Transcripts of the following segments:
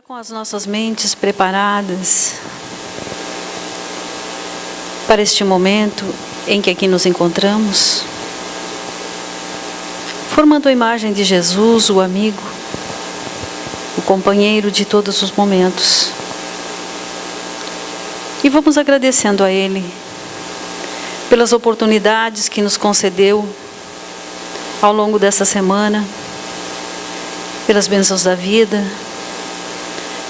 Com as nossas mentes preparadas para este momento em que aqui nos encontramos, formando a imagem de Jesus, o amigo, o companheiro de todos os momentos. E vamos agradecendo a Ele pelas oportunidades que nos concedeu ao longo dessa semana, pelas bênçãos da vida,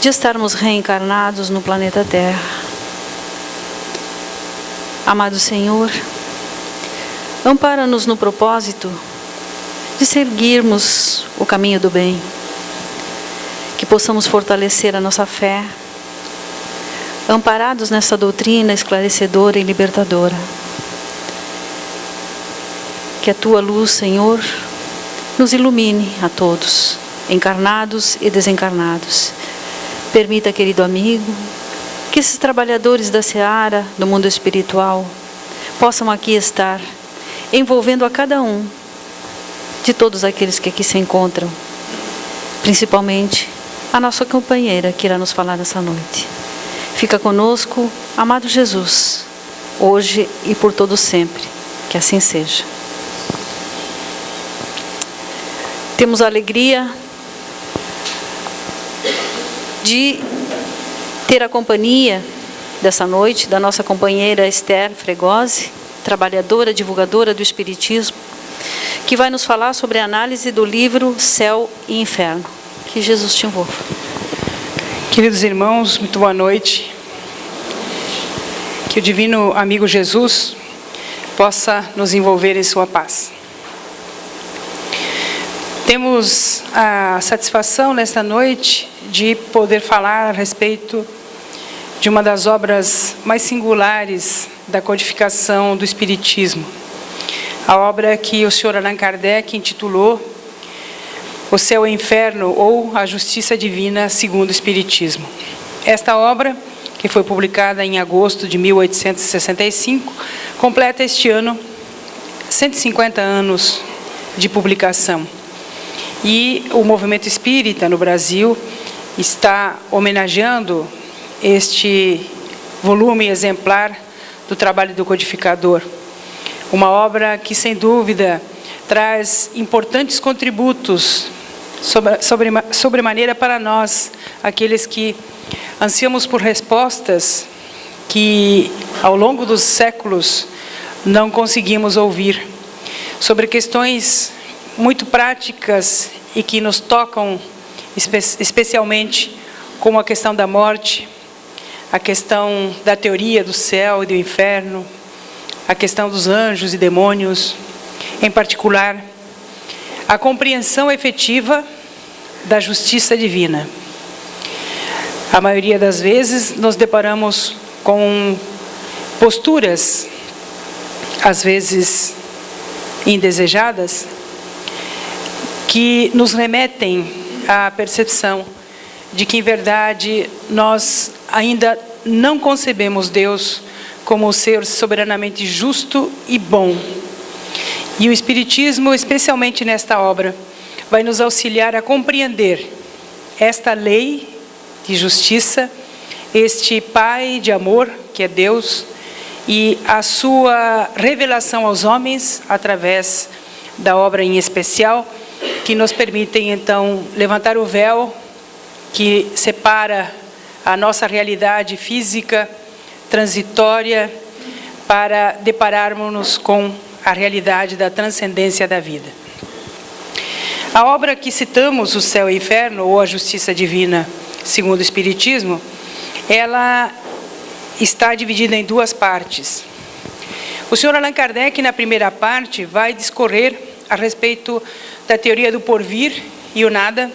de estarmos reencarnados no planeta Terra. Amado Senhor, ampara-nos no propósito de seguirmos o caminho do bem, que possamos fortalecer a nossa fé, amparados nessa doutrina esclarecedora e libertadora. Que a Tua luz, Senhor, nos ilumine a todos, encarnados e desencarnados. Permita, querido amigo, que esses trabalhadores da seara, do mundo espiritual, possam aqui estar, envolvendo a cada um de todos aqueles que aqui se encontram, principalmente a nossa companheira que irá nos falar nessa noite. Fica conosco, amado Jesus, hoje e por todo sempre, que assim seja. Temos a alegria de ter a companhia dessa noite da nossa companheira Esther Fregosi, trabalhadora, divulgadora do Espiritismo, que vai nos falar sobre a análise do livro Céu e Inferno. Que Jesus te envolva. Queridos irmãos, muito boa noite. Que o divino amigo Jesus possa nos envolver em sua paz. Temos a satisfação nesta noite de poder falar a respeito de uma das obras mais singulares da codificação do Espiritismo. A obra que o Sr. Allan Kardec intitulou O Céu e o Inferno, ou A Justiça Divina segundo o Espiritismo. Esta obra, que foi publicada em agosto de 1865, completa este ano 150 anos de publicação. E o movimento espírita no Brasil está homenageando este volume exemplar do trabalho do codificador. Uma obra que, sem dúvida, traz importantes contributos sobremaneira para nós, aqueles que ansiamos por respostas que, ao longo dos séculos, não conseguimos ouvir, sobre questões muito práticas e que nos tocam especialmente, como a questão da morte, a questão da teoria do céu e do inferno, a questão dos anjos e demônios, em particular, a compreensão efetiva da justiça divina. A maioria das vezes nos deparamos com posturas, às vezes indesejadas, que nos remetem à percepção de que, em verdade, nós ainda não concebemos Deus como um ser soberanamente justo e bom. E o Espiritismo, especialmente nesta obra, vai nos auxiliar a compreender esta lei de justiça, este Pai de amor, que é Deus, e a sua revelação aos homens, através da obra em especial, que nos permitem, então, levantar o véu que separa a nossa realidade física, transitória, para depararmos-nos com a realidade da transcendência da vida. A obra que citamos, O Céu e o Inferno, ou A Justiça Divina, segundo o Espiritismo, ela está dividida em duas partes. O Sr. Allan Kardec, na primeira parte, vai discorrer a respeito da teoria do porvir e o nada,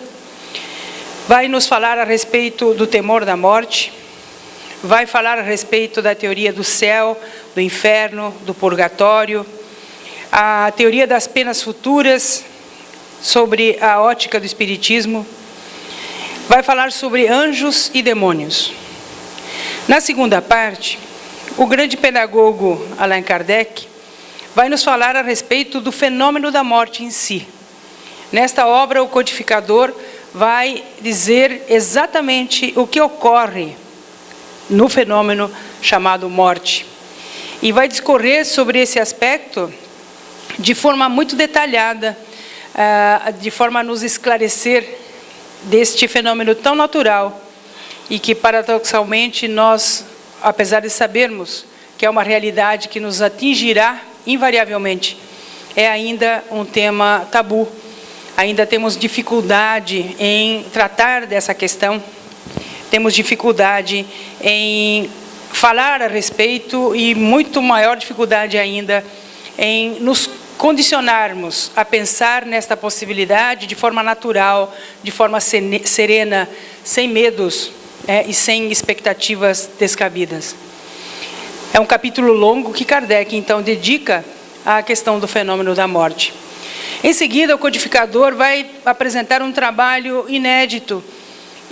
vai nos falar a respeito do temor da morte, vai falar a respeito da teoria do céu, do inferno, do purgatório, a teoria das penas futuras, sobre a ótica do Espiritismo, vai falar sobre anjos e demônios. Na segunda parte, o grande pedagogo Allan Kardec vai nos falar a respeito do fenômeno da morte em si. Nesta obra, o codificador vai dizer exatamente o que ocorre no fenômeno chamado morte. E vai discorrer sobre esse aspecto de forma muito detalhada, de forma a nos esclarecer deste fenômeno tão natural e que, paradoxalmente, nós, apesar de sabermos que é uma realidade que nos atingirá invariavelmente, é ainda um tema tabu. Ainda temos dificuldade em tratar dessa questão, temos dificuldade em falar a respeito e muito maior dificuldade ainda em nos condicionarmos a pensar nesta possibilidade de forma natural, de forma serena, sem medos e sem expectativas descabidas. É um capítulo longo que Kardec, então, dedica à questão do fenômeno da morte. Em seguida, o codificador vai apresentar um trabalho inédito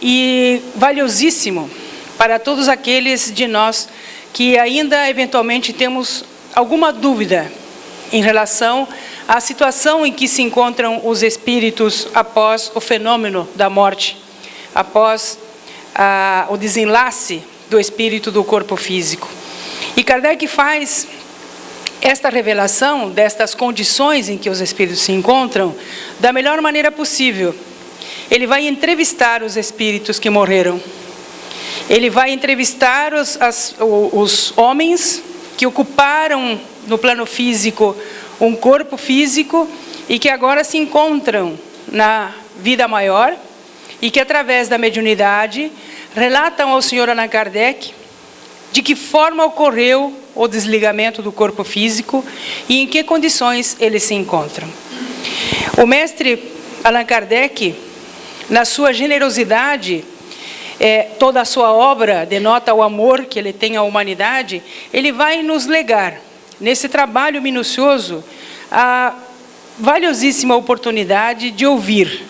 e valiosíssimo para todos aqueles de nós que ainda, eventualmente, temos alguma dúvida em relação à situação em que se encontram os espíritos após o fenômeno da morte, após o desenlace do espírito do corpo físico. E Kardec faz esta revelação destas condições em que os espíritos se encontram da melhor maneira possível. Ele vai entrevistar os espíritos que morreram. Ele vai entrevistar os homens que ocuparam no plano físico um corpo físico e que agora se encontram na vida maior e que, através da mediunidade, relatam ao Sr. Allan Kardec de que forma ocorreu o desligamento do corpo físico e em que condições eles se encontram. O mestre Allan Kardec, na sua generosidade, toda a sua obra denota o amor que ele tem à humanidade, ele vai nos legar, nesse trabalho minucioso, a valiosíssima oportunidade de ouvir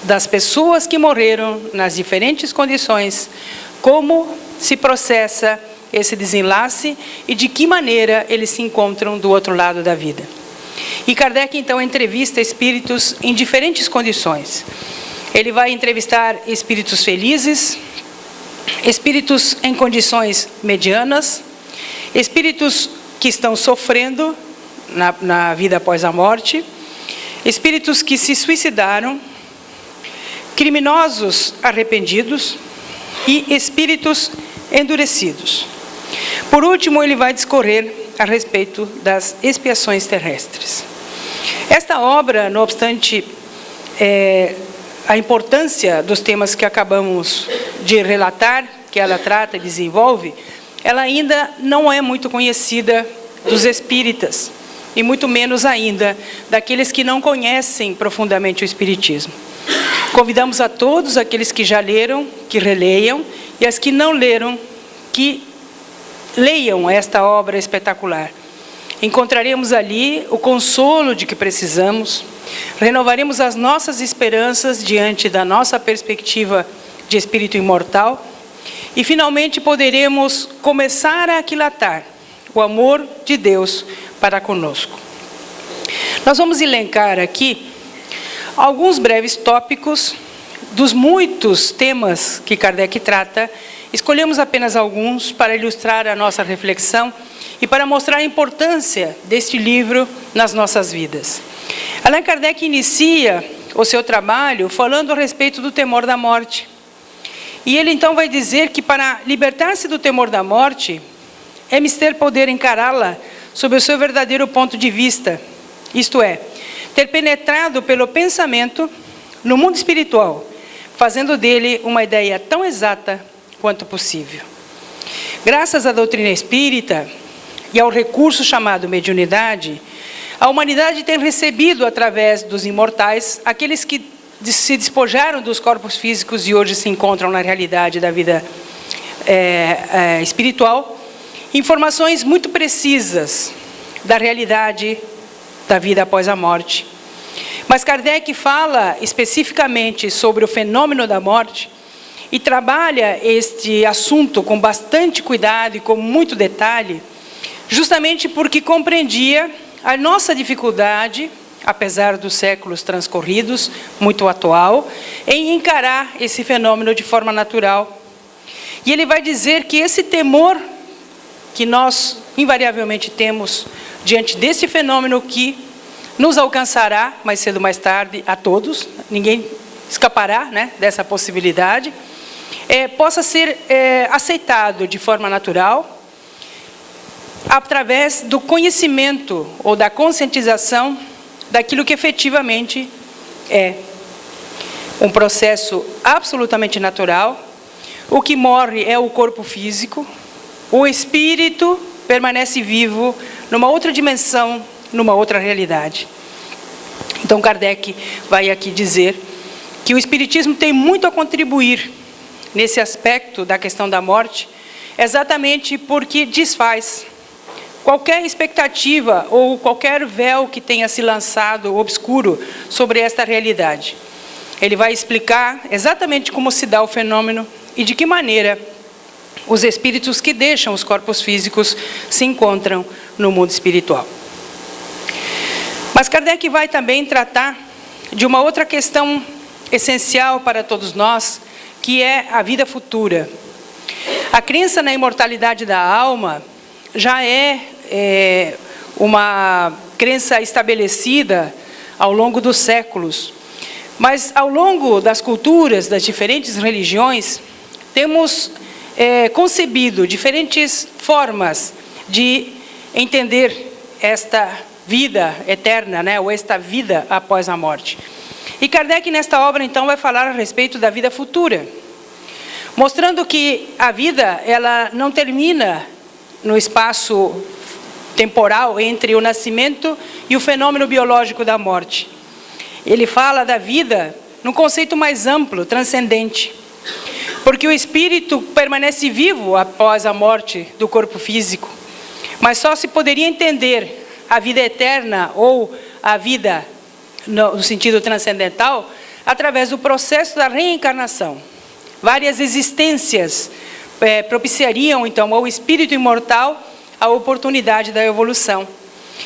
das pessoas que morreram nas diferentes condições, como se processa esse desenlace e de que maneira eles se encontram do outro lado da vida. E Kardec, então, entrevista espíritos em diferentes condições. Ele vai entrevistar espíritos felizes, espíritos em condições medianas, espíritos que estão sofrendo na vida após a morte, espíritos que se suicidaram, criminosos arrependidos e espíritos endurecidos. Por último, ele vai discorrer a respeito das expiações terrestres. Esta obra, não obstante a importância dos temas que acabamos de relatar, que ela trata e desenvolve, ela ainda não é muito conhecida dos espíritas, e muito menos ainda daqueles que não conhecem profundamente o espiritismo. Convidamos a todos aqueles que já leram, que releiam, e as que não leram, que leiam esta obra espetacular. Encontraremos ali o consolo de que precisamos, renovaremos as nossas esperanças diante da nossa perspectiva de espírito imortal e, finalmente, poderemos começar a aquilatar o amor de Deus para conosco. Nós vamos elencar aqui alguns breves tópicos dos muitos temas que Kardec trata. Escolhemos apenas alguns para ilustrar a nossa reflexão e para mostrar a importância deste livro nas nossas vidas. Allan Kardec inicia o seu trabalho falando a respeito do temor da morte. E ele então vai dizer que para libertar-se do temor da morte, é mister poder encará-la sob o seu verdadeiro ponto de vista, isto é, ter penetrado pelo pensamento no mundo espiritual, fazendo dele uma ideia tão exata quanto possível. Graças à doutrina espírita e ao recurso chamado mediunidade, a humanidade tem recebido, através dos imortais, aqueles que se despojaram dos corpos físicos e hoje se encontram na realidade da vida espiritual, informações muito precisas da realidade da vida após a morte. Mas Kardec fala especificamente sobre o fenômeno da morte e trabalha este assunto com bastante cuidado e com muito detalhe, justamente porque compreendia a nossa dificuldade, apesar dos séculos transcorridos, muito atual, em encarar esse fenômeno de forma natural. E ele vai dizer que esse temor que nós invariavelmente temos diante desse fenômeno que nos alcançará mais cedo ou mais tarde a todos, ninguém escapará, né, dessa possibilidade, possa ser aceitado de forma natural através do conhecimento ou da conscientização daquilo que efetivamente é um processo absolutamente natural. O que morre é o corpo físico, o espírito permanece vivo numa outra dimensão, numa outra realidade. Então Kardec vai aqui dizer que o espiritismo tem muito a contribuir nesse aspecto da questão da morte, exatamente porque desfaz qualquer expectativa ou qualquer véu que tenha se lançado obscuro sobre esta realidade. Ele vai explicar exatamente como se dá o fenômeno e de que maneira os espíritos que deixam os corpos físicos se encontram no mundo espiritual. Mas Kardec vai também tratar de uma outra questão essencial para todos nós, que é a vida futura. A crença na imortalidade da alma já é uma crença estabelecida ao longo dos séculos. Mas ao longo das culturas, das diferentes religiões, temos concebido diferentes formas de entender esta vida eterna, né, ou esta vida após a morte. E Kardec, nesta obra, então, vai falar a respeito da vida futura, mostrando que a vida ela não termina no espaço temporal entre o nascimento e o fenômeno biológico da morte. Ele fala da vida num conceito mais amplo, transcendente, porque o espírito permanece vivo após a morte do corpo físico, mas só se poderia entender a vida eterna ou a vida no sentido transcendental através do processo da reencarnação. Várias existências propiciariam então ao espírito imortal a oportunidade da evolução.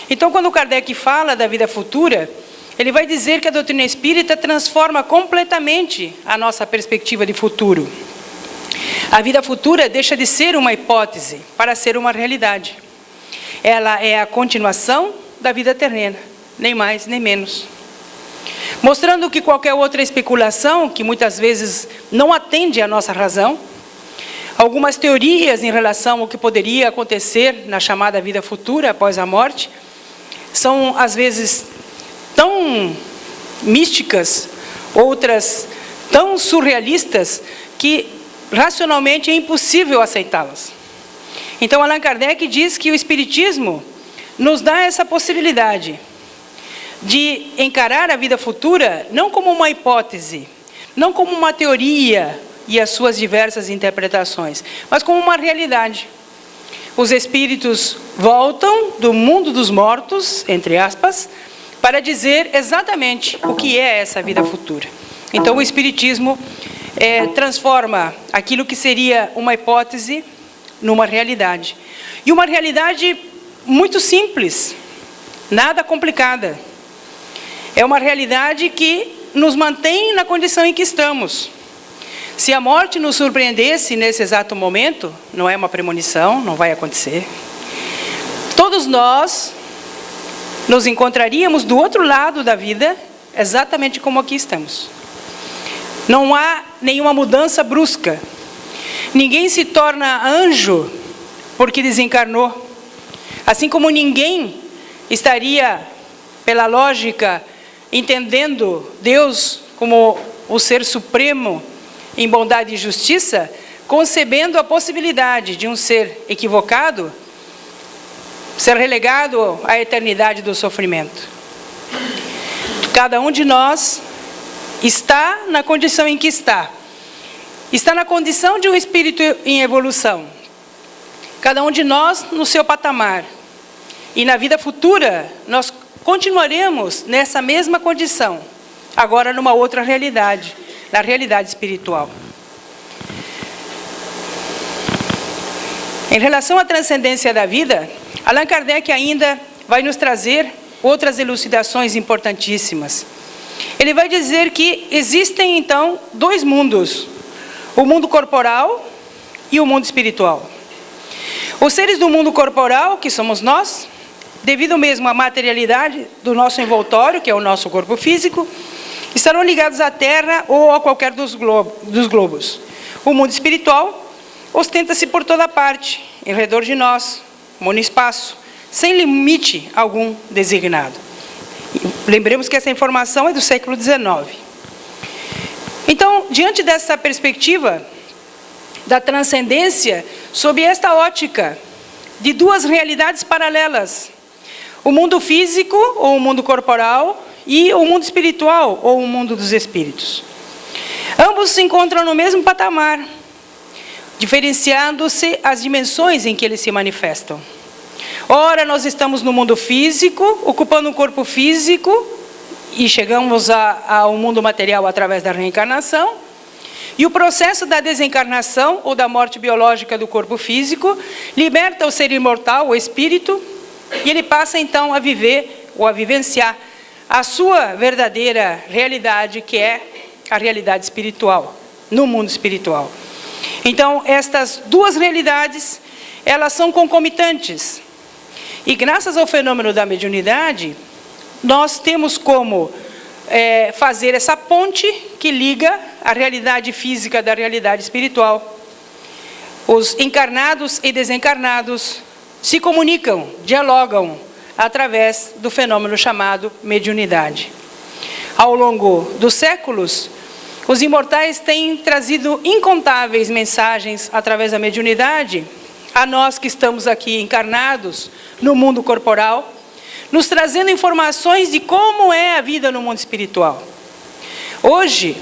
Então, quando Kardec fala da vida futura, ele vai dizer que a doutrina espírita transforma completamente a nossa perspectiva de futuro. A vida futura deixa de ser uma hipótese para ser uma realidade. Ela é a continuação da vida terrena, nem mais nem menos. Mostrando que qualquer outra especulação, que muitas vezes não atende à nossa razão, algumas teorias em relação ao que poderia acontecer na chamada vida futura após a morte, são às vezes tão místicas, outras tão surrealistas, que racionalmente é impossível aceitá-las. Então Allan Kardec diz que o Espiritismo nos dá essa possibilidade de encarar a vida futura não como uma hipótese, não como uma teoria e as suas diversas interpretações, mas como uma realidade. Os espíritos voltam do mundo dos mortos, entre aspas, para dizer exatamente o que é essa vida futura. Então o Espiritismo transforma aquilo que seria uma hipótese numa realidade. E uma realidade muito simples, nada complicada. É uma realidade que nos mantém na condição em que estamos. Se a morte nos surpreendesse nesse exato momento, não é uma premonição, não vai acontecer. Todos nós nos encontraríamos do outro lado da vida, exatamente como aqui estamos. Não há nenhuma mudança brusca. Ninguém se torna anjo porque desencarnou. Assim como ninguém estaria, pela lógica, entendendo Deus como o ser supremo em bondade e justiça, concebendo a possibilidade de um ser equivocado ser relegado à eternidade do sofrimento. Cada um de nós está na condição em que está. Está na condição de um espírito em evolução. Cada um de nós no seu patamar. E na vida futura, nós continuaremos nessa mesma condição, agora numa outra realidade, na realidade espiritual. Em relação à transcendência da vida, Allan Kardec ainda vai nos trazer outras elucidações importantíssimas. Ele vai dizer que existem, então, dois mundos, o mundo corporal e o mundo espiritual. Os seres do mundo corporal, que somos nós, devido mesmo à materialidade do nosso envoltório, que é o nosso corpo físico, estarão ligados à Terra ou a qualquer dos globos. O mundo espiritual ostenta-se por toda parte, em redor de nós, como no espaço, sem limite algum designado. Lembremos que essa informação é do século XIX. Então, diante dessa perspectiva da transcendência, sob esta ótica de duas realidades paralelas, o mundo físico, ou o mundo corporal, e o mundo espiritual, ou o mundo dos espíritos. Ambos se encontram no mesmo patamar, diferenciando-se as dimensões em que eles se manifestam. Ora, nós estamos no mundo físico, ocupando um corpo físico, e chegamos ao mundo material através da reencarnação, e o processo da desencarnação, ou da morte biológica do corpo físico, liberta o ser imortal, o espírito, e ele passa então a viver, ou a vivenciar, a sua verdadeira realidade, que é a realidade espiritual, no mundo espiritual. Então, estas duas realidades, elas são concomitantes. E graças ao fenômeno da mediunidade, nós temos como fazer essa ponte que liga a realidade física da realidade espiritual. Os encarnados e desencarnados se comunicam, dialogam, através do fenômeno chamado mediunidade. Ao longo dos séculos, os imortais têm trazido incontáveis mensagens através da mediunidade a nós que estamos aqui encarnados no mundo corporal, nos trazendo informações de como é a vida no mundo espiritual. Hoje,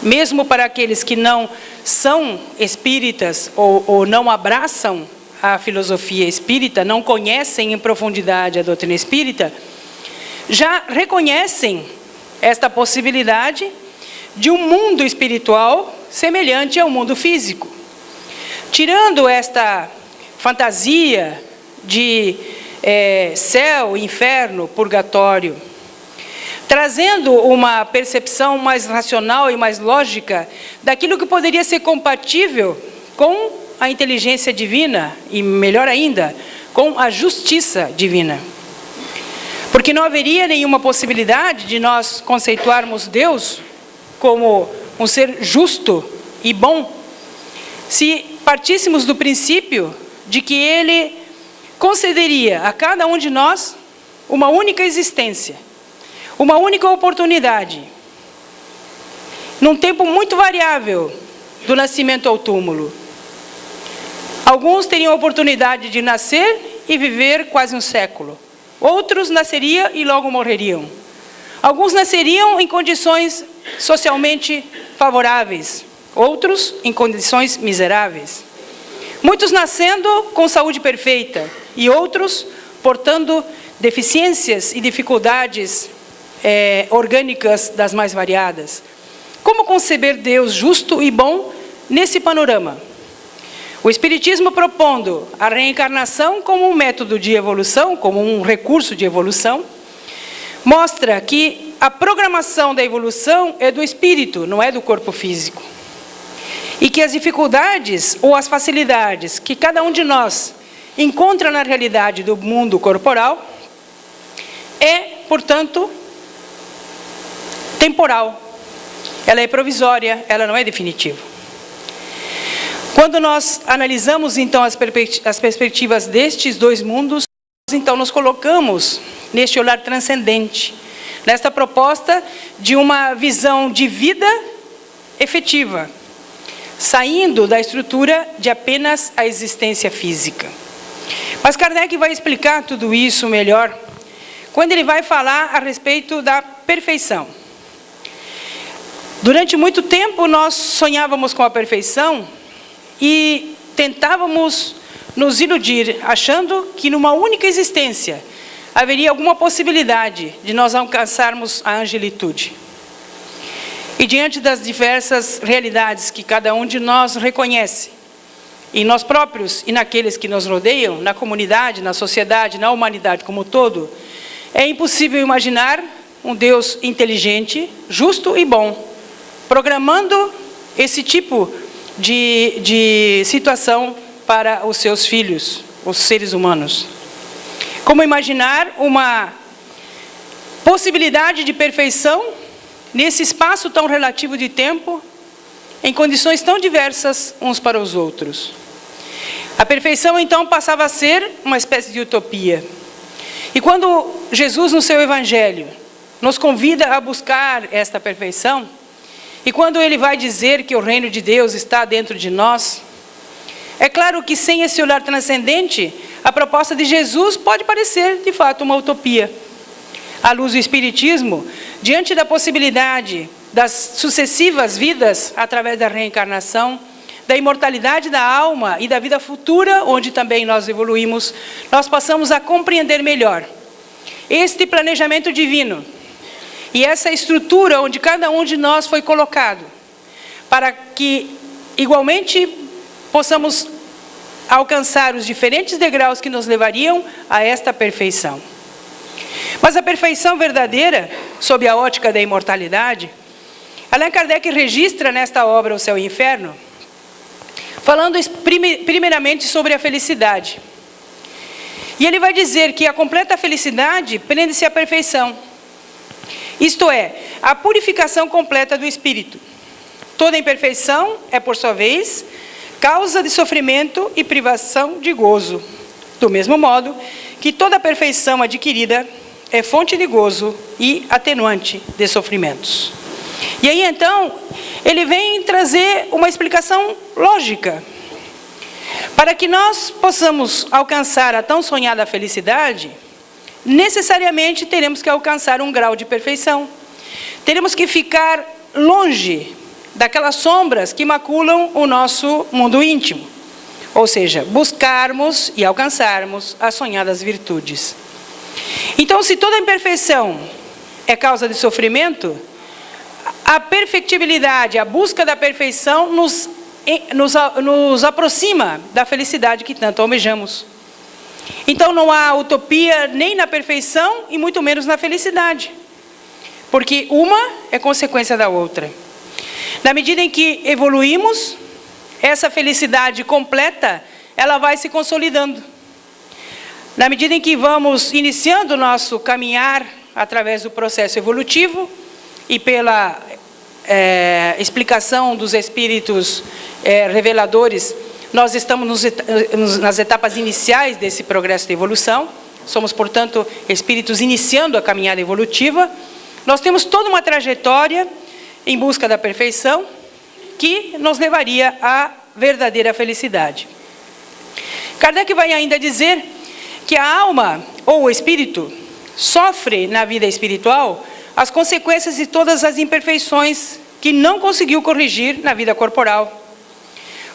mesmo para aqueles que não são espíritas ou não abraçam a filosofia espírita, não conhecem em profundidade a doutrina espírita, já reconhecem esta possibilidade de um mundo espiritual semelhante ao mundo físico. Tirando esta fantasia de céu, inferno, purgatório, trazendo uma percepção mais racional e mais lógica daquilo que poderia ser compatível com a inteligência divina e, melhor ainda, com a justiça divina. Porque não haveria nenhuma possibilidade de nós conceituarmos Deus como um ser justo e bom, se partíssemos do princípio de que Ele concederia a cada um de nós uma única existência, uma única oportunidade, num tempo muito variável, do nascimento ao túmulo. Alguns teriam a oportunidade de nascer e viver quase um século. Outros nasceriam e logo morreriam. Alguns nasceriam em condições socialmente favoráveis, outros em condições miseráveis. Muitos nascendo com saúde perfeita e outros portando deficiências e dificuldades orgânicas das mais variadas. Como conceber Deus justo e bom nesse panorama? O Espiritismo, propondo a reencarnação como um método de evolução, como um recurso de evolução, mostra que a programação da evolução é do espírito, não é do corpo físico. E que as dificuldades ou as facilidades que cada um de nós encontra na realidade do mundo corporal é, portanto, temporal. Ela é provisória, ela não é definitiva. Quando nós analisamos, então, as perspectivas destes dois mundos, então nos colocamos neste olhar transcendente, nesta proposta de uma visão de vida efetiva, saindo da estrutura de apenas a existência física. Mas Kardec vai explicar tudo isso melhor quando ele vai falar a respeito da perfeição. Durante muito tempo nós sonhávamos com a perfeição e tentávamos nos iludir, achando que numa única existência haveria alguma possibilidade de nós alcançarmos a angelitude. E diante das diversas realidades que cada um de nós reconhece, em nós próprios e naqueles que nos rodeiam, na comunidade, na sociedade, na humanidade como um todo, É impossível imaginar um Deus inteligente, justo e bom, programando esse tipo de situação para os seus filhos, os seres humanos. Como imaginar uma possibilidade de perfeição nesse espaço tão relativo de tempo, em condições tão diversas uns para os outros? A perfeição, então, passava a ser uma espécie de utopia. E quando Jesus, no seu Evangelho, nos convida a buscar esta perfeição, e quando Ele vai dizer que o reino de Deus está dentro de nós, é claro que sem esse olhar transcendente, a proposta de Jesus pode parecer, de fato, uma utopia. À luz do Espiritismo, diante da possibilidade das sucessivas vidas através da reencarnação, da imortalidade da alma e da vida futura, onde também nós evoluímos, nós passamos a compreender melhor este planejamento divino e essa estrutura onde cada um de nós foi colocado, para que, igualmente, possamos alcançar os diferentes degraus que nos levariam a esta perfeição. Mas a perfeição verdadeira, sob a ótica da imortalidade, Allan Kardec registra nesta obra O Céu e o Inferno, falando primeiramente sobre a felicidade. E ele vai dizer que a completa felicidade prende-se à perfeição. Isto é, a purificação completa do espírito. Toda imperfeição é, por sua vez, causa de sofrimento e privação de gozo. Do mesmo modo que toda perfeição adquirida é fonte de gozo e atenuante de sofrimentos. E aí, então, ele vem trazer uma explicação lógica. Para que nós possamos alcançar a tão sonhada felicidade, necessariamente teremos que alcançar um grau de perfeição. Teremos que ficar longe daquelas sombras que maculam o nosso mundo íntimo. Ou seja, buscarmos e alcançarmos as sonhadas virtudes. Então, se toda imperfeição é causa de sofrimento, a perfectibilidade, a busca da perfeição nos aproxima da felicidade que tanto almejamos. Então não há utopia nem na perfeição e muito menos na felicidade, porque uma é consequência da outra. Na medida em que evoluímos, essa felicidade completa, ela vai se consolidando. Na medida em que vamos iniciando o nosso caminhar através do processo evolutivo e pela explicação dos espíritos reveladores, nós estamos nas etapas iniciais desse progresso de evolução. Somos, portanto, espíritos iniciando a caminhada evolutiva. Nós temos toda uma trajetória em busca da perfeição que nos levaria à verdadeira felicidade. Kardec vai ainda dizer que a alma ou o espírito sofre na vida espiritual as consequências de todas as imperfeições que não conseguiu corrigir na vida corporal.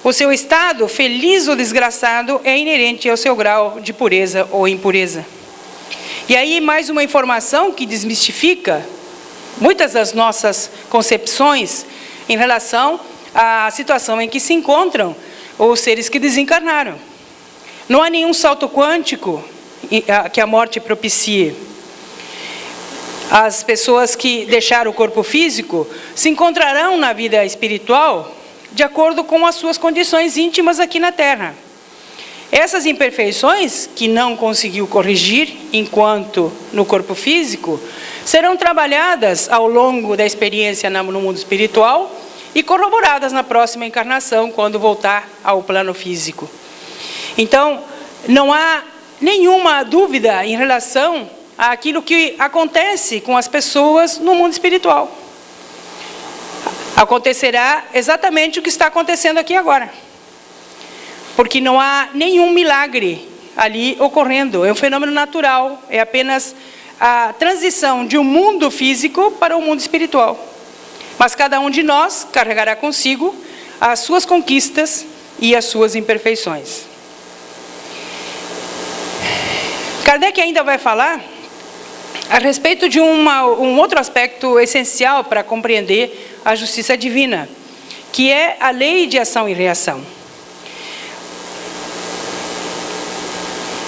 O seu estado, feliz ou desgraçado, é inerente ao seu grau de pureza ou impureza. E aí mais uma informação que desmistifica muitas das nossas concepções em relação à situação em que se encontram os seres que desencarnaram. Não há nenhum salto quântico que a morte propicie. As pessoas que deixaram o corpo físico se encontrarão na vida espiritual de acordo com as suas condições íntimas aqui na Terra. Essas imperfeições, que não conseguiu corrigir enquanto no corpo físico, serão trabalhadas ao longo da experiência no mundo espiritual e corroboradas na próxima encarnação, quando voltar ao plano físico. Então, não há nenhuma dúvida em relação àquilo que acontece com as pessoas no mundo espiritual. Acontecerá exatamente o que está acontecendo aqui agora. Porque não há nenhum milagre ali ocorrendo. É um fenômeno natural. É apenas a transição de um mundo físico para o mundo espiritual. Mas cada um de nós carregará consigo as suas conquistas e as suas imperfeições. Kardec ainda vai falar a respeito de um outro aspecto essencial para compreender a justiça divina, que é a lei de ação e reação.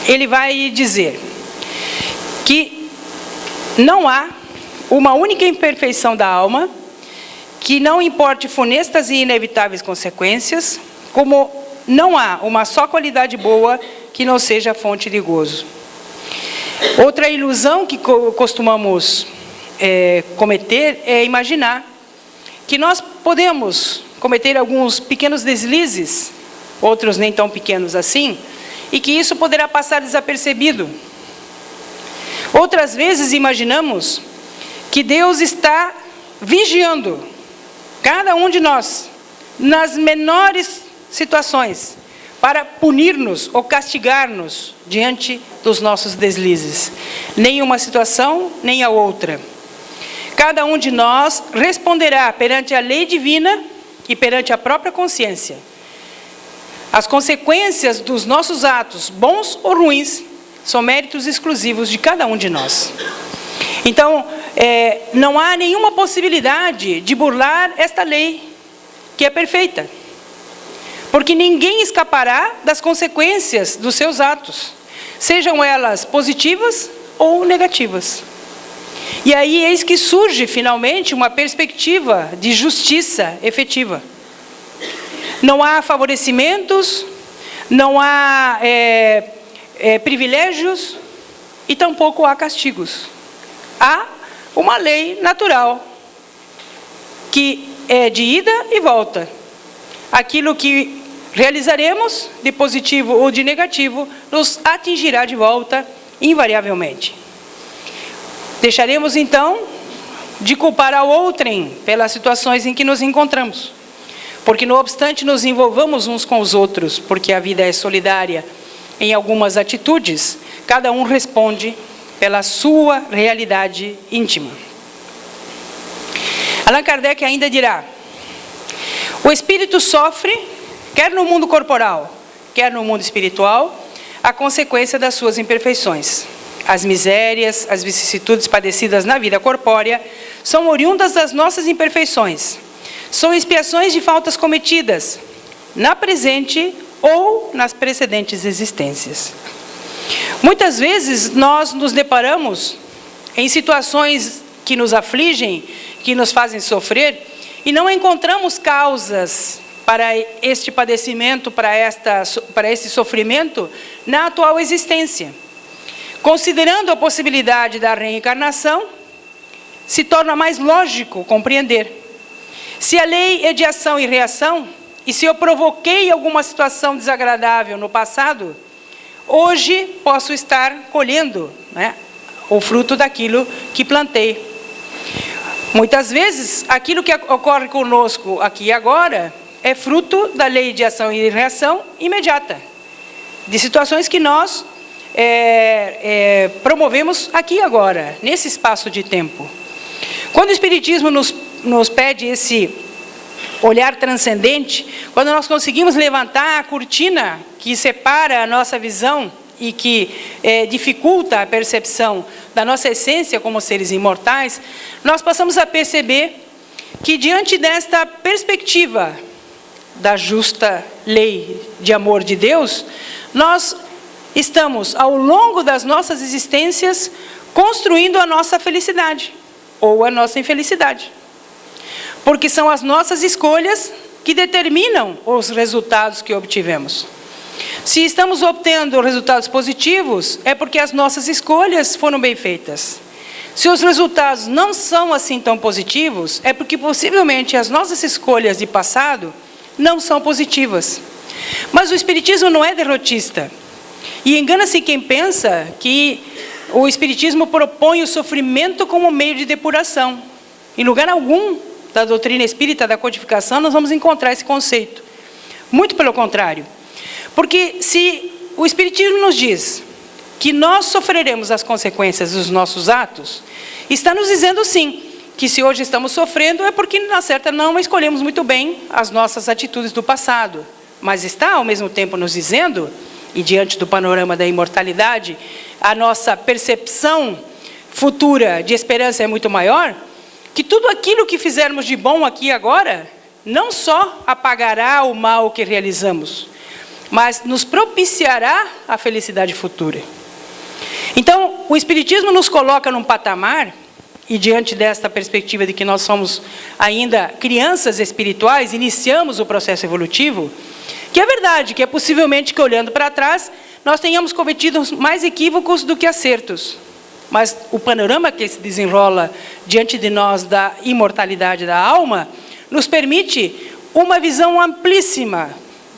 Ele vai dizer que Não há uma única imperfeição da alma que não importe funestas e inevitáveis consequências, como não há uma só qualidade boa que não seja fonte de gozo. Outra ilusão que costumamos cometer é imaginar que nós podemos cometer alguns pequenos deslizes, outros nem tão pequenos assim, e que isso poderá passar desapercebido. Outras vezes imaginamos que Deus está vigiando cada um de nós, nas menores situações, para punir-nos ou castigar-nos diante dos nossos deslizes. Nem uma situação, nem a outra. Cada um de nós responderá perante a lei divina e perante a própria consciência. As consequências dos nossos atos, bons ou ruins, são méritos exclusivos de cada um de nós. Então, não há nenhuma possibilidade de burlar esta lei, que é perfeita. Porque ninguém escapará das consequências dos seus atos, sejam elas positivas ou negativas. E aí eis que surge, finalmente, uma perspectiva de justiça efetiva. Não há favorecimentos, não há privilégios e tampouco há castigos. Há uma lei natural, que é de ida e volta. Aquilo que realizaremos, de positivo ou de negativo, nos atingirá de volta, invariavelmente. Deixaremos, então, de culpar a outrem pelas situações em que nos encontramos. Porque, não obstante nos envolvamos uns com os outros, porque a vida é solidária em algumas atitudes, cada um responde pela sua realidade íntima. Allan Kardec ainda dirá: o espírito sofre, quer no mundo corporal, quer no mundo espiritual, a consequência das suas imperfeições. As misérias, as vicissitudes padecidas na vida corpórea são oriundas das nossas imperfeições. São expiações de faltas cometidas na presente ou nas precedentes existências. Muitas vezes nós nos deparamos em situações que nos afligem, que nos fazem sofrer, e não encontramos causas para este padecimento, para esse sofrimento na atual existência. Considerando a possibilidade da reencarnação, se torna mais lógico compreender. Se a lei é de ação e reação, e se eu provoquei alguma situação desagradável no passado, hoje posso estar colhendo, o fruto daquilo que plantei. Muitas vezes, aquilo que ocorre conosco aqui e agora é fruto da lei de ação e reação imediata, de situações que nós promovemos aqui e agora, nesse espaço de tempo. Quando o Espiritismo nos pede esse olhar transcendente, quando nós conseguimos levantar a cortina que separa a nossa visão e que dificulta a percepção da nossa essência como seres imortais, nós passamos a perceber que, diante desta perspectiva da justa lei de amor de Deus, nós estamos, ao longo das nossas existências, construindo a nossa felicidade ou a nossa infelicidade. Porque são as nossas escolhas que determinam os resultados que obtivemos. Se estamos obtendo resultados positivos, é porque as nossas escolhas foram bem feitas. Se os resultados não são assim tão positivos, é porque possivelmente as nossas escolhas de passado não são positivas. Mas o Espiritismo não é derrotista. E engana-se quem pensa que o Espiritismo propõe o sofrimento como meio de depuração. Em lugar algum da doutrina espírita, da codificação, nós vamos encontrar esse conceito. Muito pelo contrário. Porque se o Espiritismo nos diz que nós sofreremos as consequências dos nossos atos, está nos dizendo sim, que se hoje estamos sofrendo é porque, na certa, não escolhemos muito bem as nossas atitudes do passado. Mas está, ao mesmo tempo, nos dizendo, e diante do panorama da imortalidade, a nossa percepção futura de esperança é muito maior, que tudo aquilo que fizermos de bom aqui e agora, não só apagará o mal que realizamos, mas nos propiciará a felicidade futura. Então, o Espiritismo nos coloca num patamar, e diante desta perspectiva de que nós somos ainda crianças espirituais, iniciamos o processo evolutivo, que é verdade, que é possivelmente que olhando para trás, nós tenhamos cometido mais equívocos do que acertos. Mas o panorama que se desenrola diante de nós da imortalidade da alma, nos permite uma visão amplíssima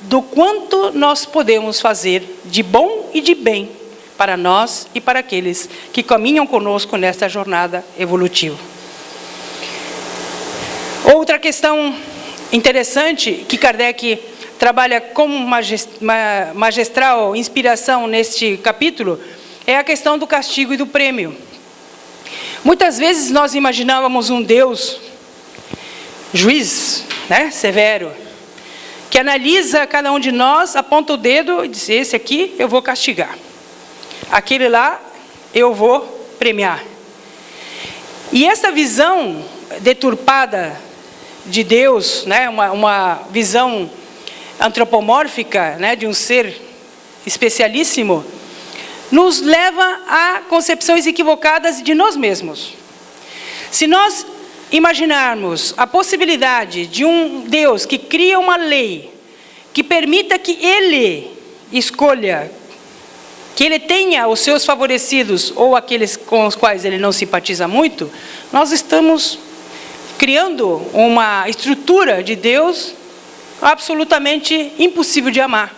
do quanto nós podemos fazer de bom e de bem para nós e para aqueles que caminham conosco nesta jornada evolutiva. Outra questão interessante que Kardec trabalha com magistral inspiração neste capítulo é a questão do castigo e do prêmio. Muitas vezes nós imaginávamos um Deus juiz, severo, que analisa cada um de nós, aponta o dedo e diz: esse aqui eu vou castigar, aquele lá eu vou premiar. E essa visão deturpada de Deus, uma visão antropomórfica, de um ser especialíssimo, nos leva a concepções equivocadas de nós mesmos. Se nós imaginarmos a possibilidade de um Deus que cria uma lei que permita que Ele escolha, que Ele tenha os seus favorecidos ou aqueles com os quais Ele não simpatiza muito, nós estamos criando uma estrutura de Deus absolutamente impossível de amar.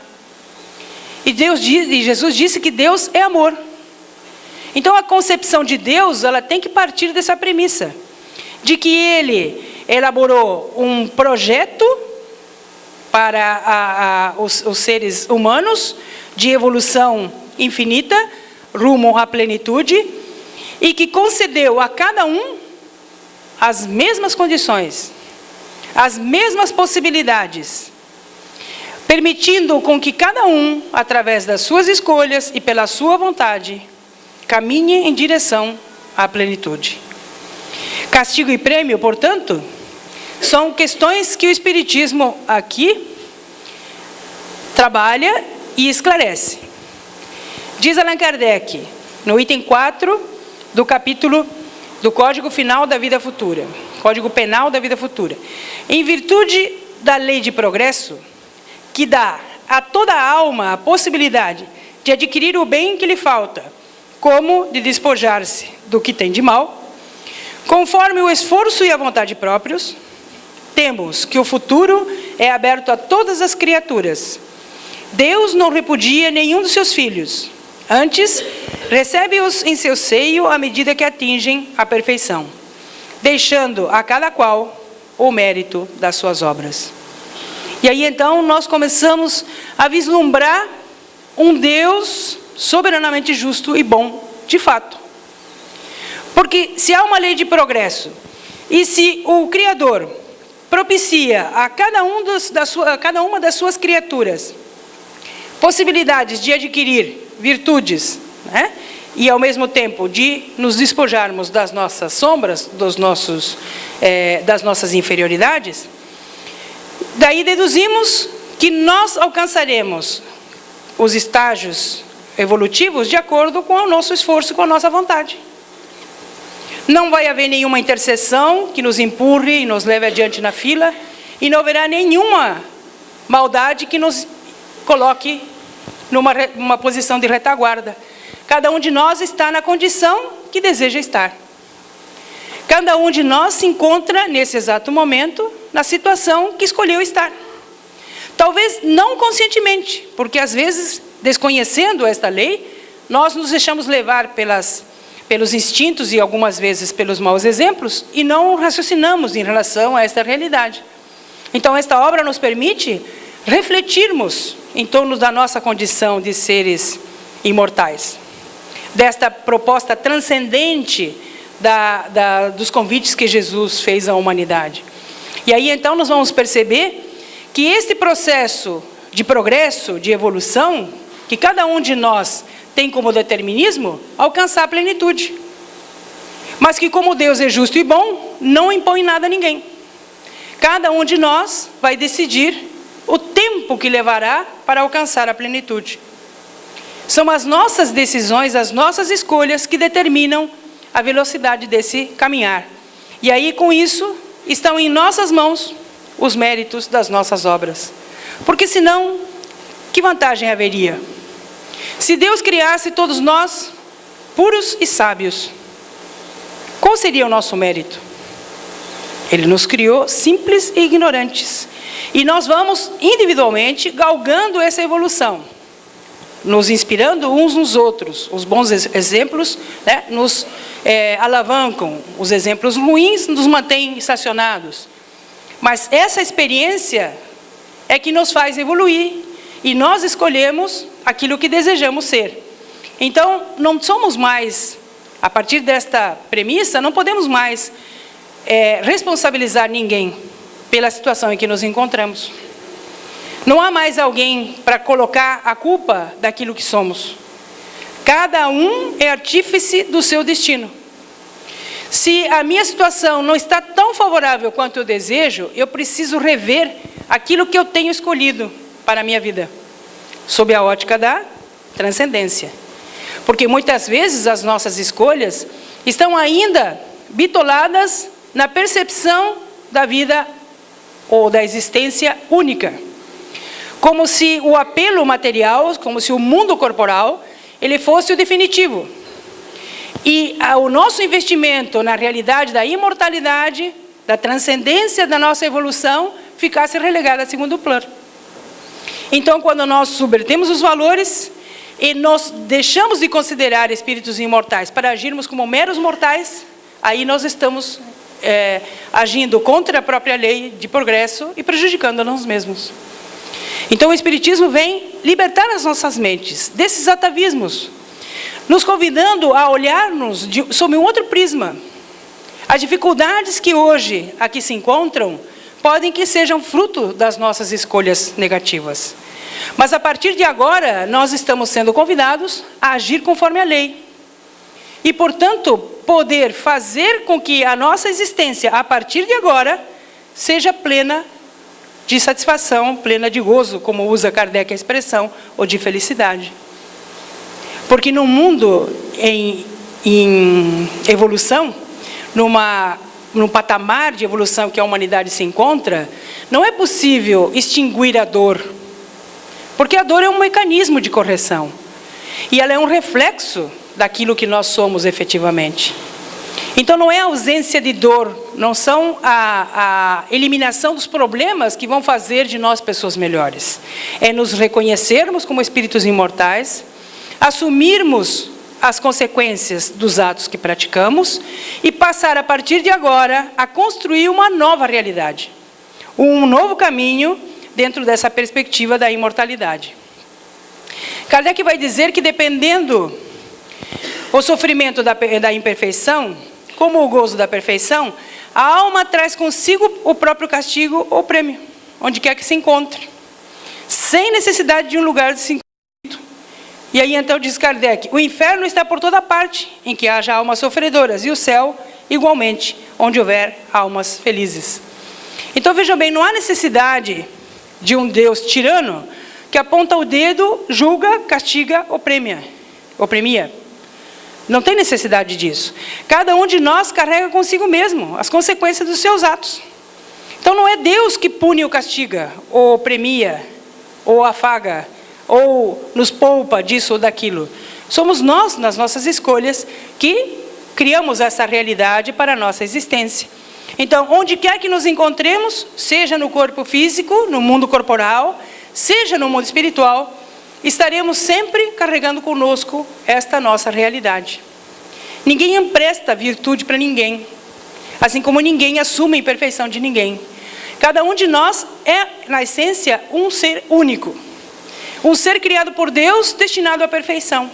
E Jesus disse que Deus é amor. Então a concepção de Deus, ela tem que partir dessa premissa, de que Ele elaborou um projeto para os seres humanos de evolução infinita, rumo à plenitude, e que concedeu a cada um as mesmas condições, as mesmas possibilidades, permitindo com que cada um, através das suas escolhas e pela sua vontade, caminhe em direção à plenitude. Castigo e prêmio, portanto, são questões que o Espiritismo aqui trabalha e esclarece. Diz Allan Kardec, no item 4 do capítulo do Código Final da Vida Futura, Código Penal da Vida Futura: em virtude da lei de progresso, que dá a toda a alma a possibilidade de adquirir o bem que lhe falta, como de despojar-se do que tem de mal, conforme o esforço e a vontade próprios, temos que o futuro é aberto a todas as criaturas. Deus não repudia nenhum dos seus filhos, antes recebe-os em seu seio à medida que atingem a perfeição, deixando a cada qual o mérito das suas obras. E aí então nós começamos a vislumbrar um Deus soberanamente justo e bom, de fato. Porque se há uma lei de progresso, e se o Criador propicia a cada uma das suas criaturas possibilidades de adquirir virtudes, e ao mesmo tempo de nos despojarmos das nossas sombras, das nossas inferioridades, daí deduzimos que nós alcançaremos os estágios evolutivos de acordo com o nosso esforço, com a nossa vontade. Não vai haver nenhuma intercessão que nos empurre e nos leve adiante na fila, e não haverá nenhuma maldade que nos coloque numa posição de retaguarda. Cada um de nós está na condição que deseja estar. Cada um de nós se encontra, nesse exato momento, na situação que escolheu estar. Talvez não conscientemente, porque às vezes, desconhecendo esta lei, nós nos deixamos levar pelos instintos e algumas vezes pelos maus exemplos e não raciocinamos em relação a esta realidade. Então esta obra nos permite refletirmos em torno da nossa condição de seres imortais, desta proposta transcendente dos convites que Jesus fez à humanidade. E aí então nós vamos perceber que este processo de progresso, de evolução, que cada um de nós tem como determinismo, alcançar a plenitude. Mas que como Deus é justo e bom, não impõe nada a ninguém. Cada um de nós vai decidir o tempo que levará para alcançar a plenitude. São as nossas decisões, as nossas escolhas que determinam a velocidade desse caminhar. E aí, com isso, estão em nossas mãos os méritos das nossas obras. Porque senão, que vantagem haveria? Se Deus criasse todos nós puros e sábios, qual seria o nosso mérito? Ele nos criou simples e ignorantes. E nós vamos individualmente galgando essa evolução, nos inspirando uns nos outros. Os bons exemplos, né, nos alavancam, os exemplos ruins nos mantêm estacionados. Mas essa experiência é que nos faz evoluir e nós escolhemos aquilo que desejamos ser. Então, não somos mais, a partir desta premissa, não podemos mais responsabilizar ninguém pela situação em que nos encontramos. Não há mais alguém para colocar a culpa daquilo que somos. Cada um é artífice do seu destino. Se a minha situação não está tão favorável quanto eu desejo, eu preciso rever aquilo que eu tenho escolhido para a minha vida, sob a ótica da transcendência. Porque muitas vezes as nossas escolhas estão ainda bitoladas na percepção da vida ou da existência única. Como se o apelo material, como se o mundo corporal, ele fosse o definitivo. E o nosso investimento na realidade da imortalidade, da transcendência da nossa evolução, ficasse relegado a segundo plano. Então, quando nós subvertemos os valores e nós deixamos de considerar espíritos imortais para agirmos como meros mortais, aí nós estamos agindo contra a própria lei de progresso e prejudicando a nós mesmos. Então, o Espiritismo vem libertar as nossas mentes desses atavismos, nos convidando a olharmos sob um outro prisma. As dificuldades que hoje aqui se encontram podem que sejam fruto das nossas escolhas negativas. Mas a partir de agora, nós estamos sendo convidados a agir conforme a lei. E, portanto, poder fazer com que a nossa existência, a partir de agora, seja plena de satisfação, plena de gozo, como usa Kardec a expressão, ou de felicidade. Porque no mundo em evolução, num patamar de evolução que a humanidade se encontra, não é possível extinguir a dor, porque a dor é um mecanismo de correção, e ela é um reflexo daquilo que nós somos efetivamente. Então não é a ausência de dor, não são a eliminação dos problemas que vão fazer de nós pessoas melhores. É nos reconhecermos como espíritos imortais, assumirmos as consequências dos atos que praticamos e passar a partir de agora a construir uma nova realidade, um novo caminho dentro dessa perspectiva da imortalidade. Kardec vai dizer que dependendo o sofrimento da imperfeição, como o gozo da perfeição, a alma traz consigo o próprio castigo ou prêmio, onde quer que se encontre, sem necessidade de um lugar de se encontrar. E aí então diz Kardec, o inferno está por toda parte em que haja almas sofredoras, e o céu igualmente, onde houver almas felizes. Então vejam bem, não há necessidade de um Deus tirano que aponta o dedo, julga, castiga ou premia. Não tem necessidade disso. Cada um de nós carrega consigo mesmo as consequências dos seus atos. Então não é Deus que pune ou castiga, ou premia, ou afaga, ou nos poupa disso ou daquilo. Somos nós, nas nossas escolhas, que criamos essa realidade para a nossa existência. Então, onde quer que nos encontremos, seja no corpo físico, no mundo corporal, seja no mundo espiritual, estaremos sempre carregando conosco esta nossa realidade. Ninguém empresta virtude para ninguém, assim como ninguém assume a imperfeição de ninguém. Cada um de nós é, na essência, um ser único. Um ser criado por Deus, destinado à perfeição.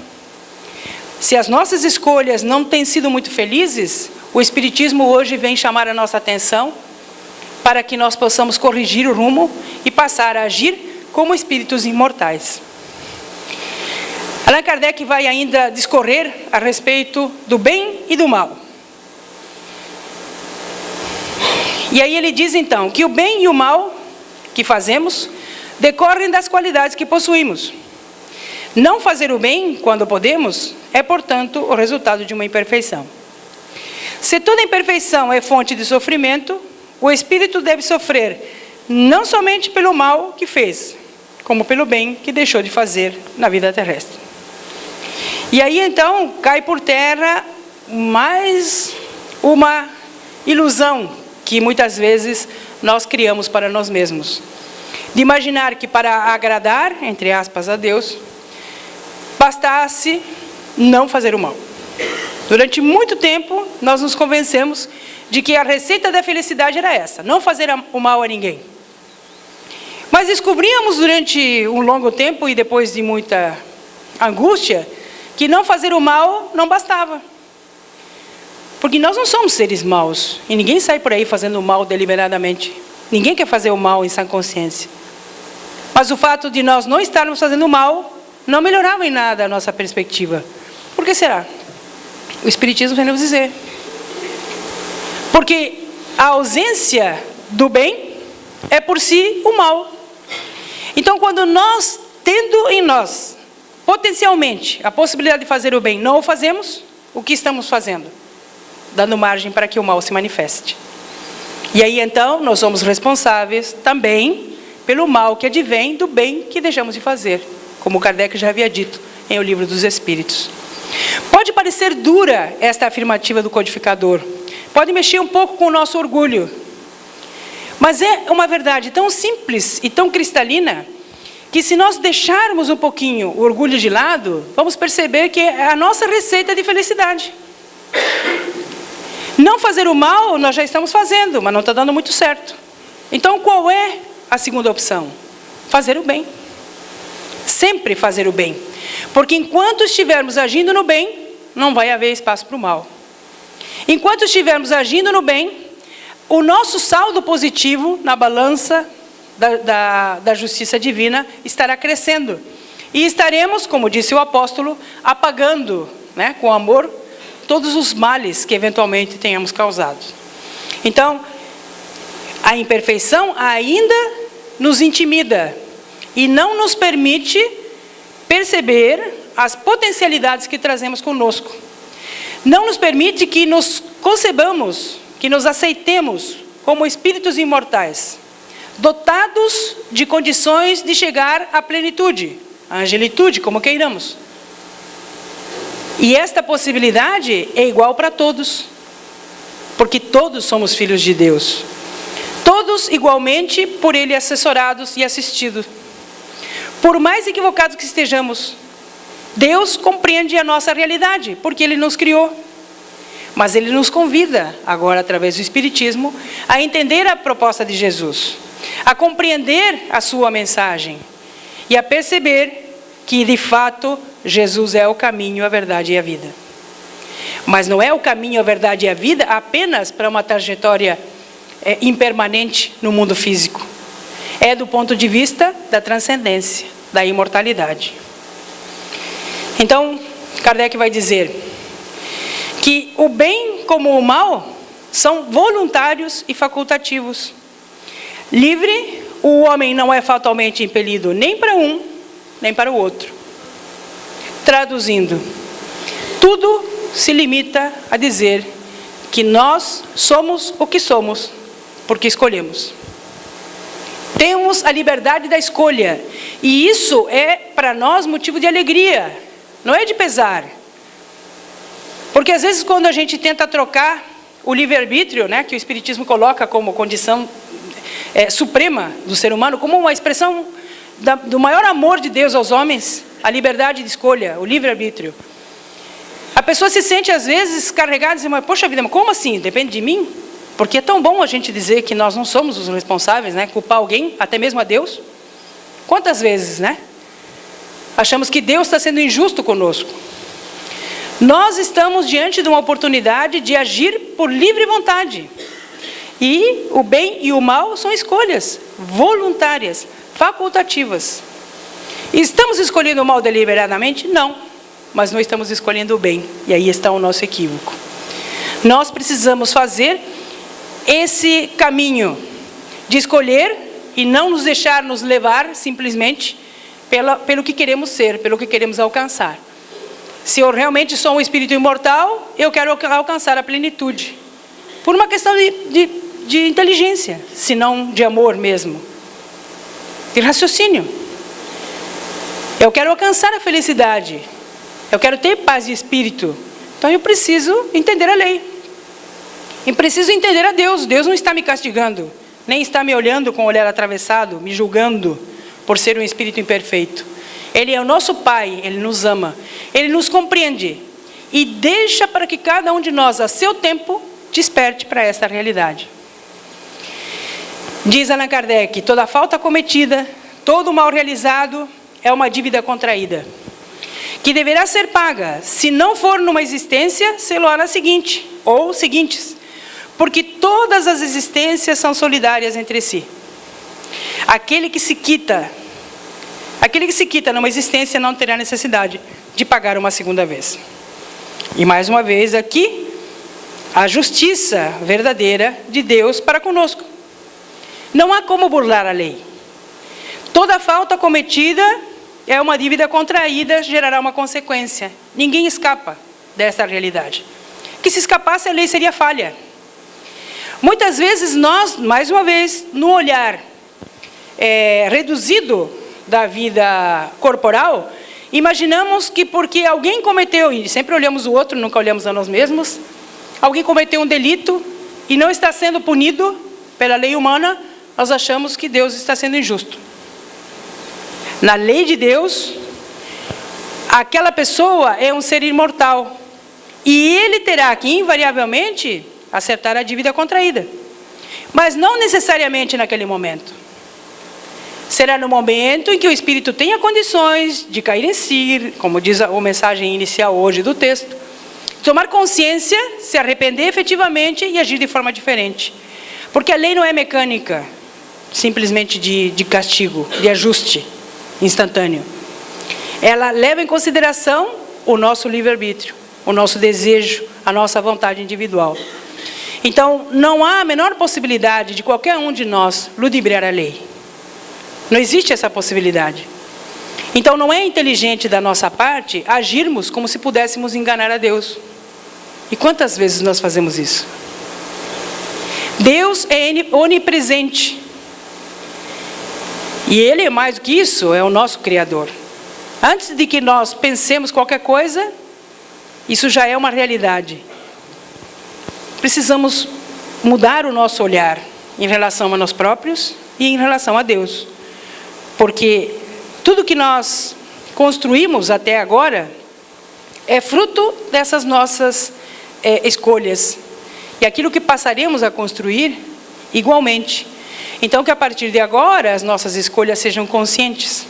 Se as nossas escolhas não têm sido muito felizes, o Espiritismo hoje vem chamar a nossa atenção para que nós possamos corrigir o rumo e passar a agir como espíritos imortais. Allan Kardec vai ainda discorrer a respeito do bem e do mal. E aí ele diz então que o bem e o mal que fazemos decorrem das qualidades que possuímos. Não fazer o bem quando podemos é, portanto, o resultado de uma imperfeição. Se toda imperfeição é fonte de sofrimento, o espírito deve sofrer não somente pelo mal que fez, como pelo bem que deixou de fazer na vida terrestre. E aí então cai por terra mais uma ilusão que muitas vezes nós criamos para nós mesmos, de imaginar que para agradar, entre aspas, a Deus, bastasse não fazer o mal. Durante muito tempo nós nos convencemos de que a receita da felicidade era essa, não fazer o mal a ninguém. Mas descobrimos durante um longo tempo e depois de muita angústia, que não fazer o mal não bastava. Porque nós não somos seres maus, e ninguém sai por aí fazendo o mal deliberadamente. Ninguém quer fazer o mal em sã consciência. Mas o fato de nós não estarmos fazendo o mal, não melhorava em nada a nossa perspectiva. Por que será? O Espiritismo vem nos dizer. Porque a ausência do bem é por si o mal. Então, quando nós, tendo em nós, potencialmente, a possibilidade de fazer o bem, não o fazemos, o que estamos fazendo? Dando margem para que o mal se manifeste. E aí, então, nós somos responsáveis também pelo mal que advém do bem que deixamos de fazer, como Kardec já havia dito em O Livro dos Espíritos. Pode parecer dura esta afirmativa do codificador, pode mexer um pouco com o nosso orgulho, mas é uma verdade tão simples e tão cristalina, que se nós deixarmos um pouquinho o orgulho de lado, vamos perceber que é a nossa receita de felicidade. Não fazer o mal, nós já estamos fazendo, mas não está dando muito certo. Então, qual é a segunda opção? Fazer o bem. Sempre fazer o bem. Porque enquanto estivermos agindo no bem, não vai haver espaço para o mal. Enquanto estivermos agindo no bem, o nosso saldo positivo na balança da justiça divina estará crescendo. E estaremos, como disse o apóstolo, apagando, né, com amor, todos os males que eventualmente tenhamos causado. Então, a imperfeição ainda nos intimida e não nos permite perceber as potencialidades que trazemos conosco. Não nos permite que nos concebamos, que nos aceitemos como espíritos imortais, dotados de condições de chegar à plenitude, à angelitude, como queiramos. E esta possibilidade é igual para todos, porque todos somos filhos de Deus. Todos igualmente por Ele assessorados e assistidos. Por mais equivocados que estejamos, Deus compreende a nossa realidade, porque Ele nos criou. Mas Ele nos convida, agora através do Espiritismo, a entender a proposta de Jesus, a compreender a sua mensagem e a perceber que, de fato, Jesus é o caminho, a verdade e a vida. Mas não é o caminho, a verdade e a vida apenas para uma trajetória impermanente no mundo físico. É do ponto de vista da transcendência, da imortalidade. Então, Kardec vai dizer que o bem como o mal são voluntários e facultativos. Livre, o homem não é fatalmente impelido nem para um, nem para o outro. Traduzindo, tudo se limita a dizer que nós somos o que somos, porque escolhemos. Temos a liberdade da escolha, e isso é para nós motivo de alegria, não é de pesar. Porque às vezes quando a gente tenta trocar o livre-arbítrio, né, que o Espiritismo coloca como condição suprema do ser humano, como uma expressão do maior amor de Deus aos homens, a liberdade de escolha, o livre-arbítrio. A pessoa se sente às vezes carregada e diz, mas poxa vida, mas como assim? Depende de mim? Porque é tão bom a gente dizer que nós não somos os responsáveis, né? Culpar alguém, até mesmo a Deus. Quantas vezes, né? Achamos que Deus está sendo injusto conosco. Nós estamos diante de uma oportunidade de agir por livre vontade. E o bem e o mal são escolhas voluntárias, facultativas. Estamos escolhendo o mal deliberadamente? Não. Mas não estamos escolhendo o bem. E aí está o nosso equívoco. Nós precisamos fazer esse caminho de escolher e não nos deixar nos levar simplesmente pelo que queremos ser, pelo que queremos alcançar. Se eu realmente sou um espírito imortal, eu quero alcançar a plenitude. Por uma questão de inteligência, se não de amor mesmo. De raciocínio. Eu quero alcançar a felicidade. Eu quero ter paz de espírito. Então eu preciso entender a lei. Eu preciso entender a Deus. Deus não está me castigando. Nem está me olhando com o olhar atravessado, me julgando por ser um espírito imperfeito. Ele é o nosso Pai, Ele nos ama. Ele nos compreende. E deixa para que cada um de nós, a seu tempo, desperte para esta realidade. Diz Allan Kardec, toda falta cometida, todo mal realizado é uma dívida contraída, que deverá ser paga, se não for numa existência, sei-lá na seguinte, ou seguintes, porque todas as existências são solidárias entre si. Aquele que se quita numa existência não terá necessidade de pagar uma segunda vez. E mais uma vez aqui, a justiça verdadeira de Deus para conosco. Não há como burlar a lei. Toda falta cometida é uma dívida contraída, gerará uma consequência. Ninguém escapa dessa realidade. Que se escapasse, a lei seria falha. Muitas vezes nós, mais uma vez, no olhar reduzido da vida corporal, imaginamos que porque alguém cometeu, e sempre olhamos o outro, nunca olhamos a nós mesmos, alguém cometeu um delito e não está sendo punido pela lei humana, nós achamos que Deus está sendo injusto. Na lei de Deus, aquela pessoa é um ser imortal. E ele terá que, invariavelmente, acertar a dívida contraída. Mas não necessariamente naquele momento. Será no momento em que o espírito tenha condições de cair em si, como diz a mensagem inicial hoje do texto, tomar consciência, se arrepender efetivamente e agir de forma diferente. Porque a lei não é mecânica, simplesmente de castigo, de ajuste instantâneo. Ela leva em consideração o nosso livre-arbítrio, o nosso desejo, a nossa vontade individual. Então, não há a menor possibilidade de qualquer um de nós ludibriar a lei. Não existe essa possibilidade. Então, não é inteligente da nossa parte agirmos como se pudéssemos enganar a Deus. E quantas vezes nós fazemos isso? Deus é onipresente. E Ele é mais do que isso, é o nosso Criador. Antes de que nós pensemos qualquer coisa, isso já é uma realidade. Precisamos mudar o nosso olhar em relação a nós próprios e em relação a Deus. Porque tudo que nós construímos até agora é fruto dessas nossas escolhas. E aquilo que passaremos a construir, igualmente. Então, que a partir de agora, as nossas escolhas sejam conscientes.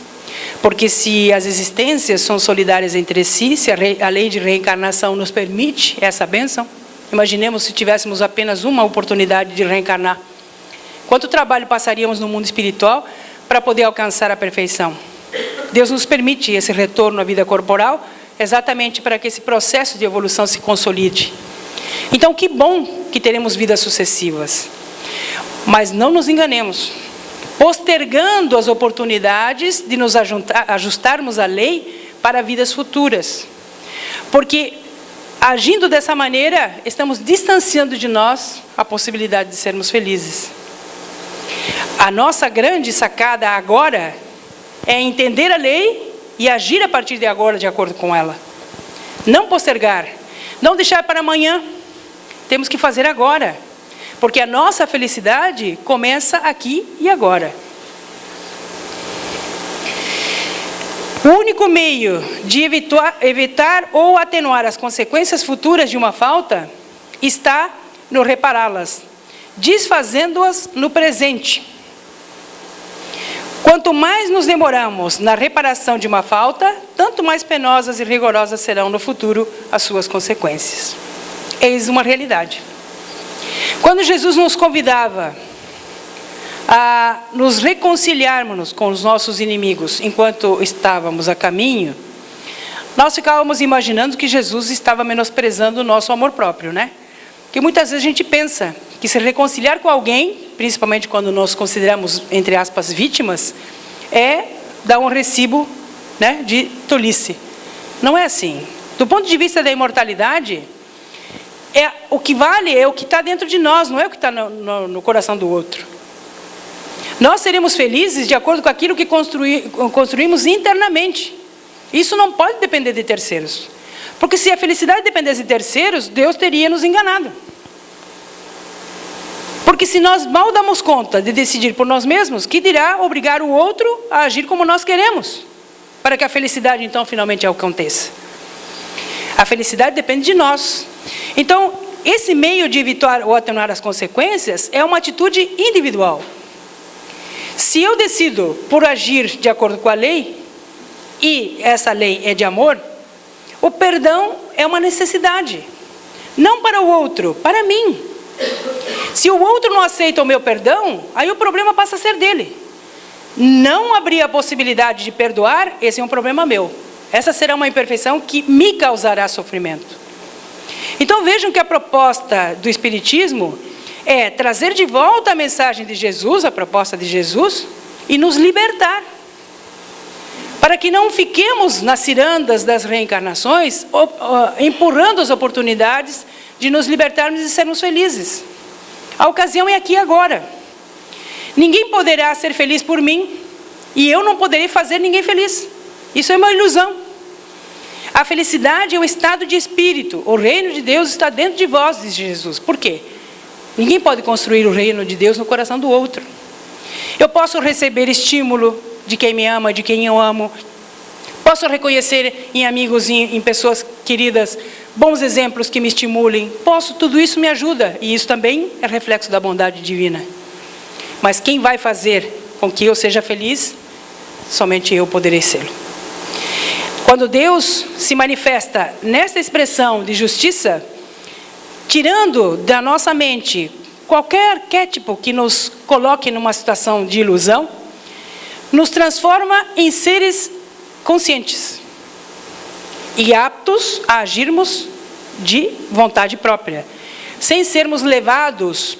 Porque se as existências são solidárias entre si, se a lei de reencarnação nos permite essa bênção, imaginemos se tivéssemos apenas uma oportunidade de reencarnar. Quanto trabalho passaríamos no mundo espiritual para poder alcançar a perfeição? Deus nos permite esse retorno à vida corporal, exatamente para que esse processo de evolução se consolide. Então, que bom que teremos vidas sucessivas. Mas não nos enganemos, postergando as oportunidades de nos ajustarmos à lei para vidas futuras. Porque, agindo dessa maneira, estamos distanciando de nós a possibilidade de sermos felizes. A nossa grande sacada agora é entender a lei e agir a partir de agora de acordo com ela. Não postergar, não deixar para amanhã. Temos que fazer agora. Porque a nossa felicidade começa aqui e agora. O único meio de evitar ou atenuar as consequências futuras de uma falta está no repará-las, desfazendo-as no presente. Quanto mais nos demoramos na reparação de uma falta, tanto mais penosas e rigorosas serão no futuro as suas consequências. Eis uma realidade. Quando Jesus nos convidava a nos reconciliarmos com os nossos inimigos enquanto estávamos a caminho, nós ficávamos imaginando que Jesus estava menosprezando o nosso amor próprio, né? Porque muitas vezes a gente pensa que se reconciliar com alguém, principalmente quando nós consideramos, entre aspas, vítimas, é dá um recibo, né, de tolice. Não é assim. Do ponto de vista da imortalidade, o que vale é o que está dentro de nós, não é o que está no coração do outro. Nós seremos felizes de acordo com aquilo que construímos internamente. Isso não pode depender de terceiros. Porque se a felicidade dependesse de terceiros, Deus teria nos enganado. Porque se nós mal damos conta de decidir por nós mesmos, que dirá obrigar o outro a agir como nós queremos, para que a felicidade então finalmente aconteça. A felicidade depende de nós. Então, esse meio de evitar ou atenuar as consequências é uma atitude individual. Se eu decido por agir de acordo com a lei, e essa lei é de amor, o perdão é uma necessidade. Não para o outro, para mim. Se o outro não aceita o meu perdão, aí o problema passa a ser dele. Não abrir a possibilidade de perdoar, esse é um problema meu. Essa será uma imperfeição que me causará sofrimento. Então vejam que a proposta do Espiritismo é trazer de volta a mensagem de Jesus, a proposta de Jesus, e nos libertar. Para que não fiquemos nas cirandas das reencarnações, empurrando as oportunidades de nos libertarmos e sermos felizes. A ocasião é aqui e agora. Ninguém poderá ser feliz por mim, e eu não poderei fazer ninguém feliz. Isso é uma ilusão. A felicidade é um estado de espírito. O reino de Deus está dentro de vós, diz Jesus. Por quê? Ninguém pode construir o reino de Deus no coração do outro. Eu posso receber estímulo de quem me ama, de quem eu amo. Posso reconhecer em amigos, em pessoas queridas, bons exemplos que me estimulem. Tudo isso me ajuda. E isso também é reflexo da bondade divina. Mas quem vai fazer com que eu seja feliz, somente eu poderei ser. Quando Deus se manifesta nessa expressão de justiça, tirando da nossa mente qualquer arquétipo que nos coloque numa situação de ilusão, nos transforma em seres conscientes e aptos a agirmos de vontade própria, sem sermos levados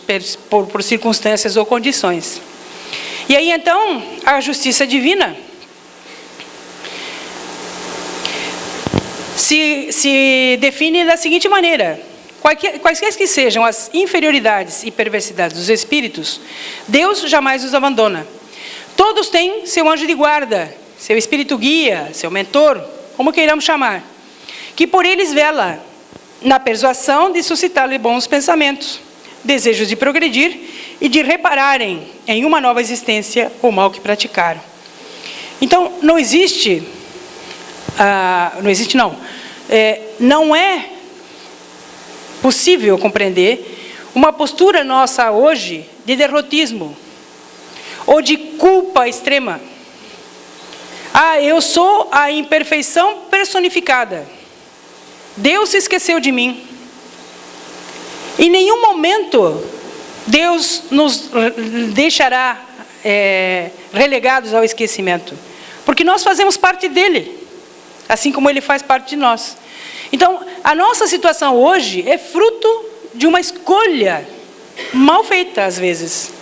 por circunstâncias ou condições. E aí então, a justiça divina se define da seguinte maneira: quaisquer que sejam as inferioridades e perversidades dos espíritos, Deus jamais os abandona. Todos têm seu anjo de guarda, seu espírito guia, seu mentor, como queiramos chamar, que por eles vela, na persuasão de suscitar-lhe bons pensamentos, desejos de progredir e de repararem em uma nova existência o mal que praticaram. Então, não é possível compreender uma postura nossa hoje de derrotismo ou de culpa extrema. Eu sou a imperfeição personificada. Deus se esqueceu de mim. Em nenhum momento Deus nos deixará relegados ao esquecimento, porque nós fazemos parte dele, assim como ele faz parte de nós. Então, a nossa situação hoje é fruto de uma escolha mal feita, às vezes.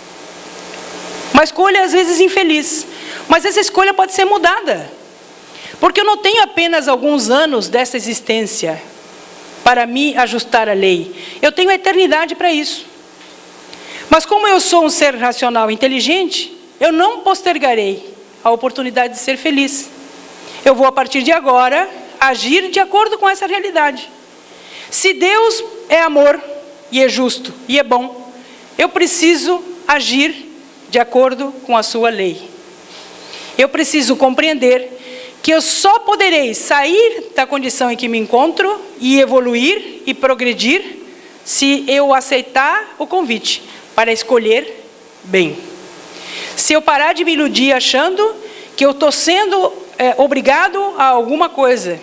Uma escolha, às vezes, infeliz. Mas essa escolha pode ser mudada. Porque eu não tenho apenas alguns anos dessa existência para me ajustar à lei. Eu tenho a eternidade para isso. Mas como eu sou um ser racional e inteligente, eu não postergarei a oportunidade de ser feliz. Eu vou, a partir de agora, agir de acordo com essa realidade. Se Deus é amor, e é justo, e é bom, eu preciso agir de acordo com a sua lei. Eu preciso compreender que eu só poderei sair da condição em que me encontro e evoluir e progredir se eu aceitar o convite para escolher bem. Se eu parar de me iludir achando que eu estou sendo obrigado a alguma coisa,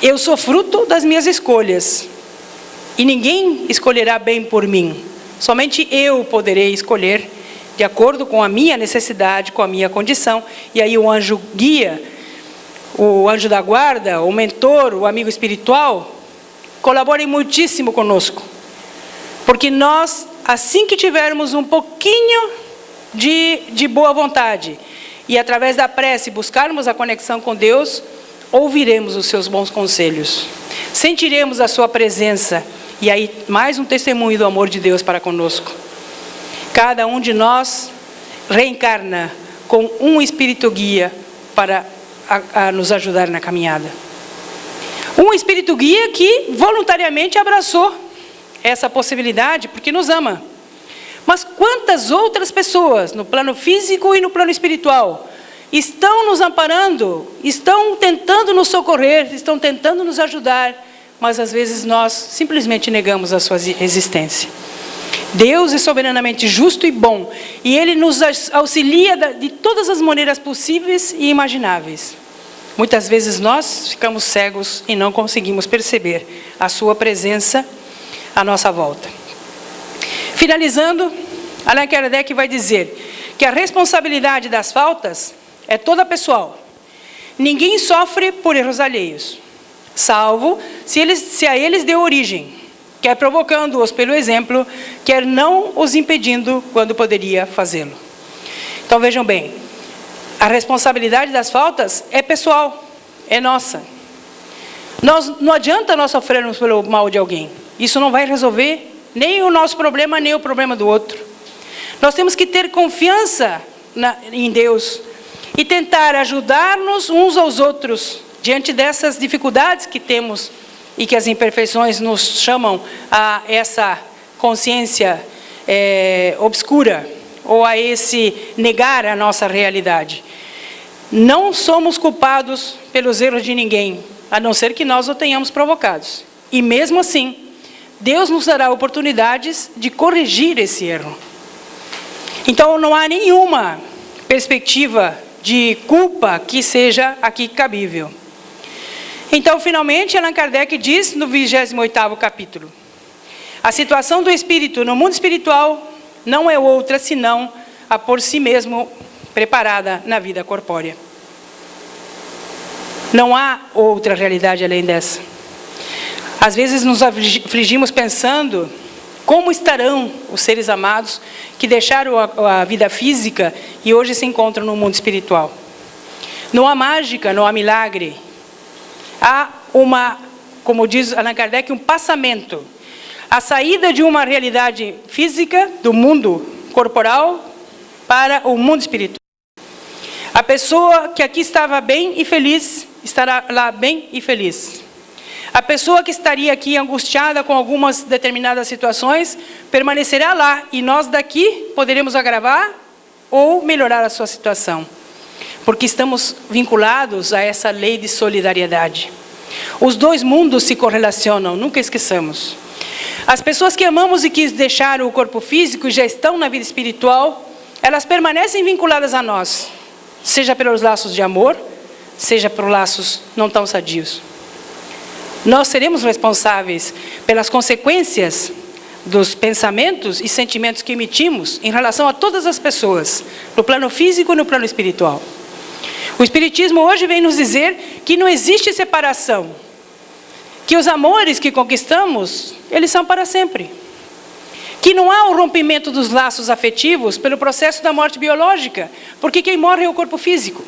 eu sou fruto das minhas escolhas. E ninguém escolherá bem por mim. Somente eu poderei escolher de acordo com a minha necessidade, com a minha condição. E aí o anjo guia, o anjo da guarda, o mentor, o amigo espiritual, colaborem muitíssimo conosco. Porque nós, assim que tivermos um pouquinho de boa vontade e através da prece buscarmos a conexão com Deus, ouviremos os seus bons conselhos, sentiremos a sua presença, e aí mais um testemunho do amor de Deus para conosco. Cada um de nós reencarna com um espírito guia para nos ajudar na caminhada. Um espírito guia que voluntariamente abraçou essa possibilidade porque nos ama. Mas quantas outras pessoas, no plano físico e no plano espiritual, estão nos amparando, estão tentando nos socorrer, estão tentando nos ajudar, mas às vezes nós simplesmente negamos a sua existência. Deus é soberanamente justo e bom, e Ele nos auxilia de todas as maneiras possíveis e imagináveis. Muitas vezes nós ficamos cegos e não conseguimos perceber a sua presença à nossa volta. Finalizando, Allan Kardec vai dizer que a responsabilidade das faltas é toda pessoal. Ninguém sofre por erros alheios, salvo se a eles deu origem, quer provocando-os pelo exemplo, quer não os impedindo quando poderia fazê-lo. Então vejam bem, a responsabilidade das faltas é pessoal, é nossa. Não adianta nós sofrermos pelo mal de alguém. Isso não vai resolver nem o nosso problema, nem o problema do outro. Nós temos que ter confiança em Deus e tentar ajudar-nos uns aos outros diante dessas dificuldades que temos e que as imperfeições nos chamam a essa consciência obscura ou a esse negar a nossa realidade. Não somos culpados pelos erros de ninguém, a não ser que nós o tenhamos provocados. E mesmo assim, Deus nos dará oportunidades de corrigir esse erro. Então não há nenhuma perspectiva de culpa que seja aqui cabível. Então, finalmente, Allan Kardec diz no 28º capítulo: a situação do espírito no mundo espiritual não é outra senão a por si mesmo preparada na vida corpórea. Não há outra realidade além dessa. Às vezes nos afligimos pensando como estarão os seres amados que deixaram a vida física e hoje se encontram no mundo espiritual. Não há mágica, não há milagre. Há como diz Allan Kardec, um passamento. A saída de uma realidade física, do mundo corporal, para o mundo espiritual. A pessoa que aqui estava bem e feliz, estará lá bem e feliz. A pessoa que estaria aqui angustiada com algumas determinadas situações, permanecerá lá, e nós daqui poderemos agravar ou melhorar a sua situação. Porque estamos vinculados a essa lei de solidariedade. Os dois mundos se correlacionam, nunca esqueçamos. As pessoas que amamos e que deixaram o corpo físico e já estão na vida espiritual, elas permanecem vinculadas a nós, seja pelos laços de amor, seja por laços não tão sadios. Nós seremos responsáveis pelas consequências dos pensamentos e sentimentos que emitimos em relação a todas as pessoas, no plano físico e no plano espiritual. O Espiritismo hoje vem nos dizer que não existe separação, que os amores que conquistamos, eles são para sempre. Que não há o rompimento dos laços afetivos pelo processo da morte biológica, porque quem morre é o corpo físico,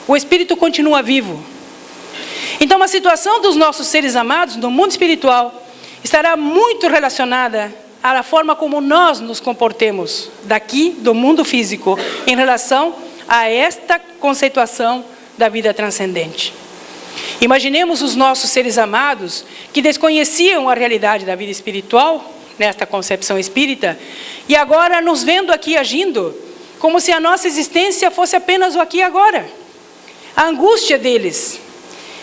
o espírito continua vivo. Então a situação dos nossos seres amados no mundo espiritual estará muito relacionada à forma como nós nos comportemos daqui do mundo físico em relação a esta conceituação da vida transcendente. Imaginemos os nossos seres amados que desconheciam a realidade da vida espiritual, nesta concepção espírita, e agora nos vendo aqui agindo, como se a nossa existência fosse apenas o aqui e agora. A angústia deles,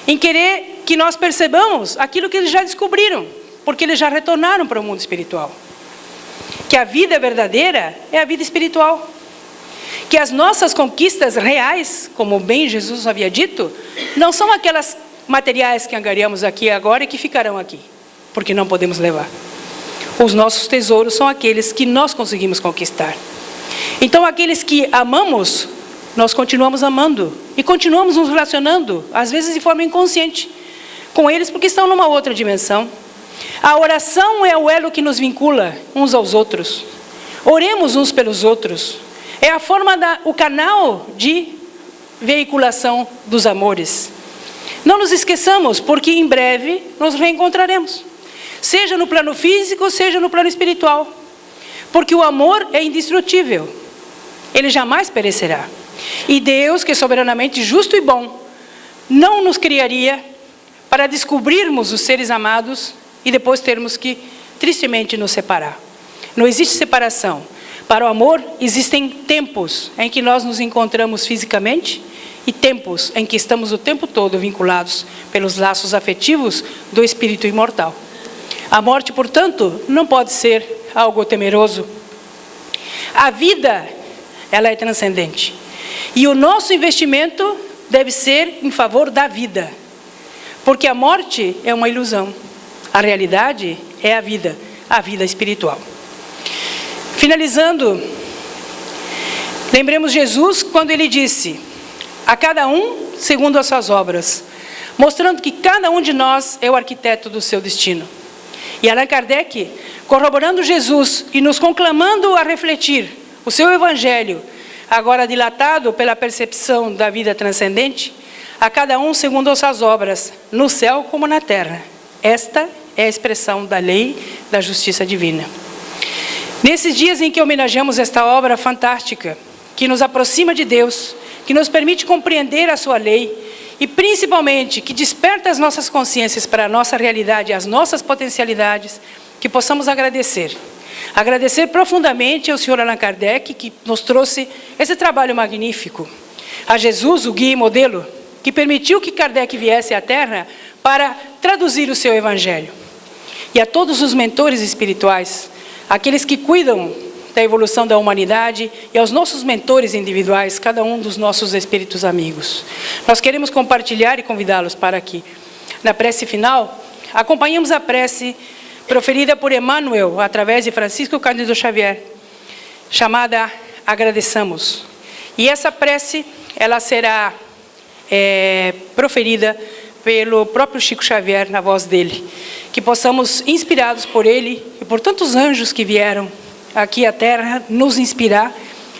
em querer que nós percebamos aquilo que eles já descobriram, porque eles já retornaram para o mundo espiritual. Que a vida verdadeira é a vida espiritual. Que as nossas conquistas reais, como bem Jesus havia dito, não são aquelas materiais que angariamos aqui agora e que ficarão aqui, porque não podemos levar. Os nossos tesouros são aqueles que nós conseguimos conquistar. Então, aqueles que amamos, nós continuamos amando e continuamos nos relacionando, às vezes de forma inconsciente, com eles porque estão numa outra dimensão. A oração é o elo que nos vincula uns aos outros. Oremos uns pelos outros. É a forma, o canal de veiculação dos amores. Não nos esqueçamos, porque em breve nos reencontraremos, seja no plano físico, seja no plano espiritual, porque o amor é indestrutível, ele jamais perecerá. E Deus, que é soberanamente justo e bom, não nos criaria para descobrirmos os seres amados e depois termos que, tristemente, nos separar. Não existe separação. Para o amor, existem tempos em que nós nos encontramos fisicamente e tempos em que estamos o tempo todo vinculados pelos laços afetivos do espírito imortal. A morte, portanto, não pode ser algo temeroso. A vida, ela é transcendente. E o nosso investimento deve ser em favor da vida. Porque a morte é uma ilusão. A realidade é a vida espiritual. Finalizando, lembremos Jesus quando ele disse: a cada um segundo as suas obras, mostrando que cada um de nós é o arquiteto do seu destino. E Allan Kardec, corroborando Jesus e nos conclamando a refletir o seu evangelho, agora dilatado pela percepção da vida transcendente, a cada um segundo as suas obras, no céu como na terra. Esta é a expressão da lei da justiça divina. Nesses dias em que homenageamos esta obra fantástica, que nos aproxima de Deus, que nos permite compreender a sua lei e principalmente que desperta as nossas consciências para a nossa realidade, as nossas potencialidades, que possamos agradecer. Agradecer profundamente ao Sr. Allan Kardec, que nos trouxe esse trabalho magnífico. A Jesus, o guia e modelo, que permitiu que Kardec viesse à Terra para traduzir o seu evangelho. E a todos os mentores espirituais, aqueles que cuidam da evolução da humanidade, e aos nossos mentores individuais, cada um dos nossos espíritos amigos. Nós queremos compartilhar e convidá-los para aqui. Na prece final, acompanhamos a prece proferida por Emmanuel, através de Francisco Cândido Xavier, chamada Agradeçamos. E essa prece, ela será proferida pelo próprio Chico Xavier, na voz dele. Que possamos, inspirados por ele e por tantos anjos que vieram aqui à Terra, nos inspirar,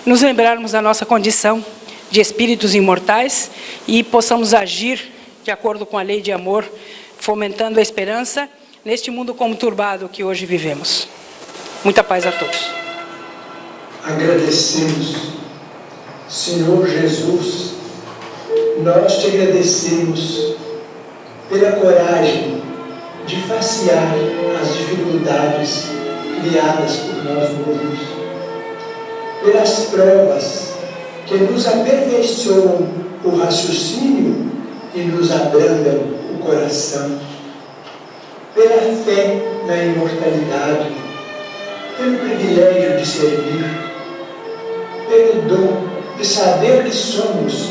nos lembrarmos da nossa condição de espíritos imortais e possamos agir de acordo com a lei de amor, fomentando a esperança neste mundo conturbado que hoje vivemos. Muita paz a todos. Agradecemos, Senhor Jesus, nós te agradecemos pela coragem de facear as dificuldades criadas por nós mesmos, pelas provas que nos aperfeiçoam o raciocínio e nos abrandam o coração, pela fé na imortalidade, pelo privilégio de servir, pelo dom de saber que somos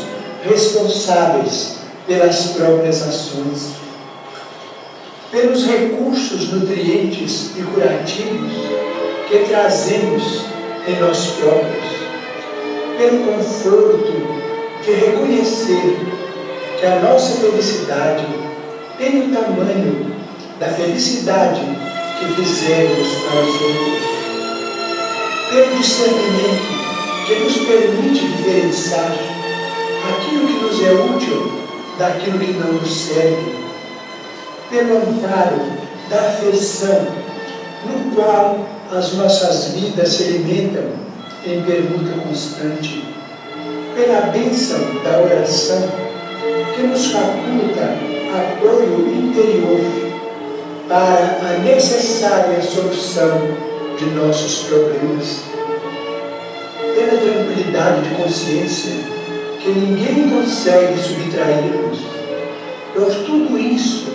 responsáveis pelas próprias ações, pelos recursos nutrientes e curativos que trazemos em nós próprios, pelo conforto de reconhecer que a nossa felicidade tem o tamanho da felicidade que fizemos para os outros, pelo discernimento que nos permite diferenciar aquilo que nos é útil daquilo que não nos serve, pelo amparo da afeição, no qual as nossas vidas se alimentam em permuta constante, pela bênção da oração, que nos faculta apoio interior para a necessária solução de nossos problemas, pela tranquilidade de consciência, que ninguém consegue subtrair-nos. Por tudo isso,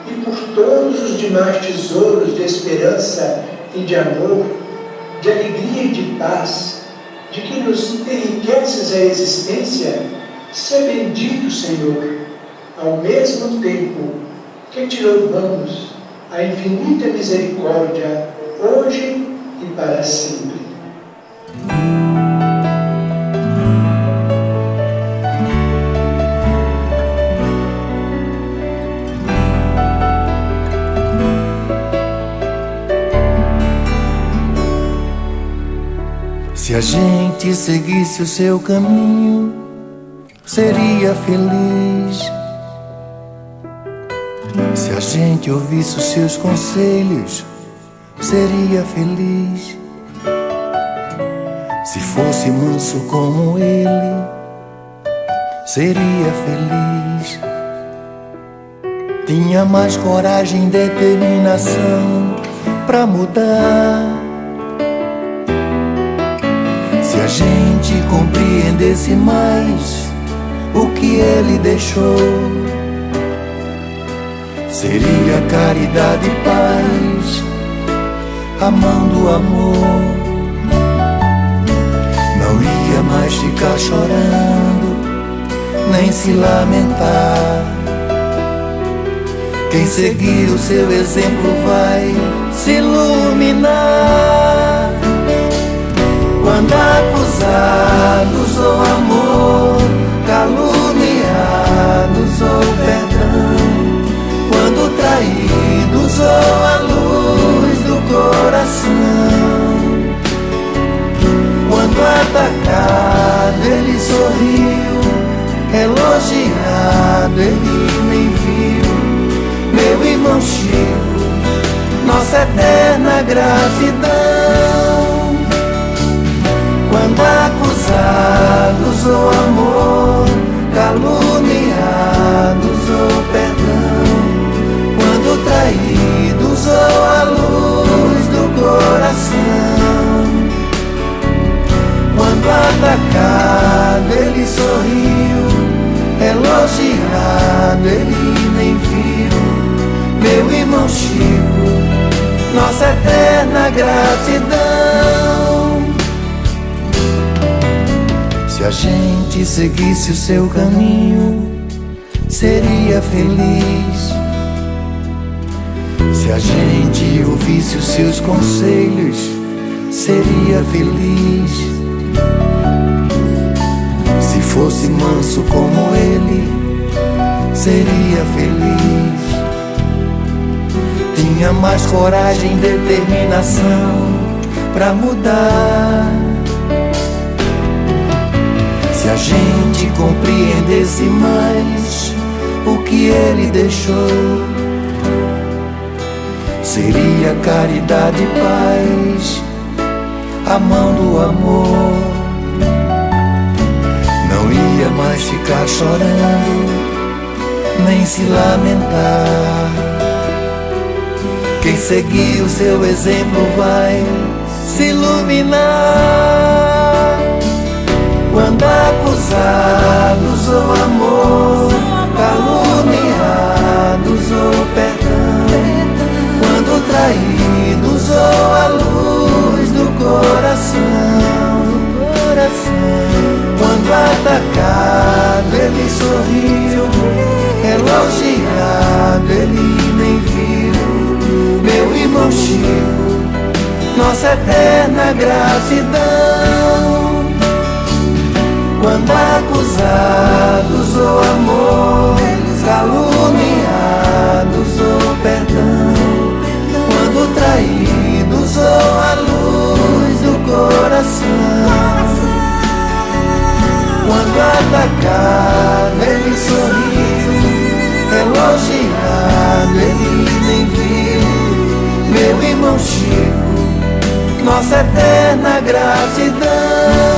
e por todos os demais tesouros de esperança e de amor, de alegria e de paz, de que nos enriqueces a existência, se bendito, Senhor, ao mesmo tempo que te louvamos a infinita misericórdia, hoje e para sempre. Se a gente seguisse o seu caminho, seria feliz se a gente ouvisse os seus conselhos. Seria feliz se fosse manso como ele. Seria feliz. Tinha mais coragem e determinação pra mudar. Se a gente compreendesse mais o que ele deixou, seria caridade e paz, amando o amor. Não ia mais ficar chorando, nem se lamentar. Quem seguir o seu exemplo vai se iluminar. Quando acusados ou amor, caluniados ou perdão, quando traídos ou a luz do coração, quando atacado ele sorriu, elogiado ele nem viu. Meu irmão Chico, nossa eterna gratidão. Quando acusados ou amor, caluniados ou perdão, quando traídos ou a luz do coração, quando atacado ele sorriu, elogiado ele nem viu. Meu irmão Chico, nossa eterna gratidão. Se a gente seguisse o seu caminho, seria feliz. Se a gente ouvisse os seus conselhos, seria feliz. Se fosse manso como ele, seria feliz. Tinha mais coragem e determinação pra mudar. Se a gente compreendesse mais o que ele deixou, seria caridade e paz, amando o amor. Não ia mais ficar chorando, nem se lamentar. Quem seguir o seu exemplo vai se iluminar. Quando acusados ou amor, caluniados ou perdão, quando traídos ou a luz do coração, quando atacado ele sorriu, elogiado ele nem viu. Meu irmão Chico, nossa eterna gratidão. Quando acusados ou amor, caluniados ou perdão, quando traídos ou a luz do coração, quando atacado ele sorriu, elogiado ele nem viu. Meu irmão Chico, nossa eterna gratidão.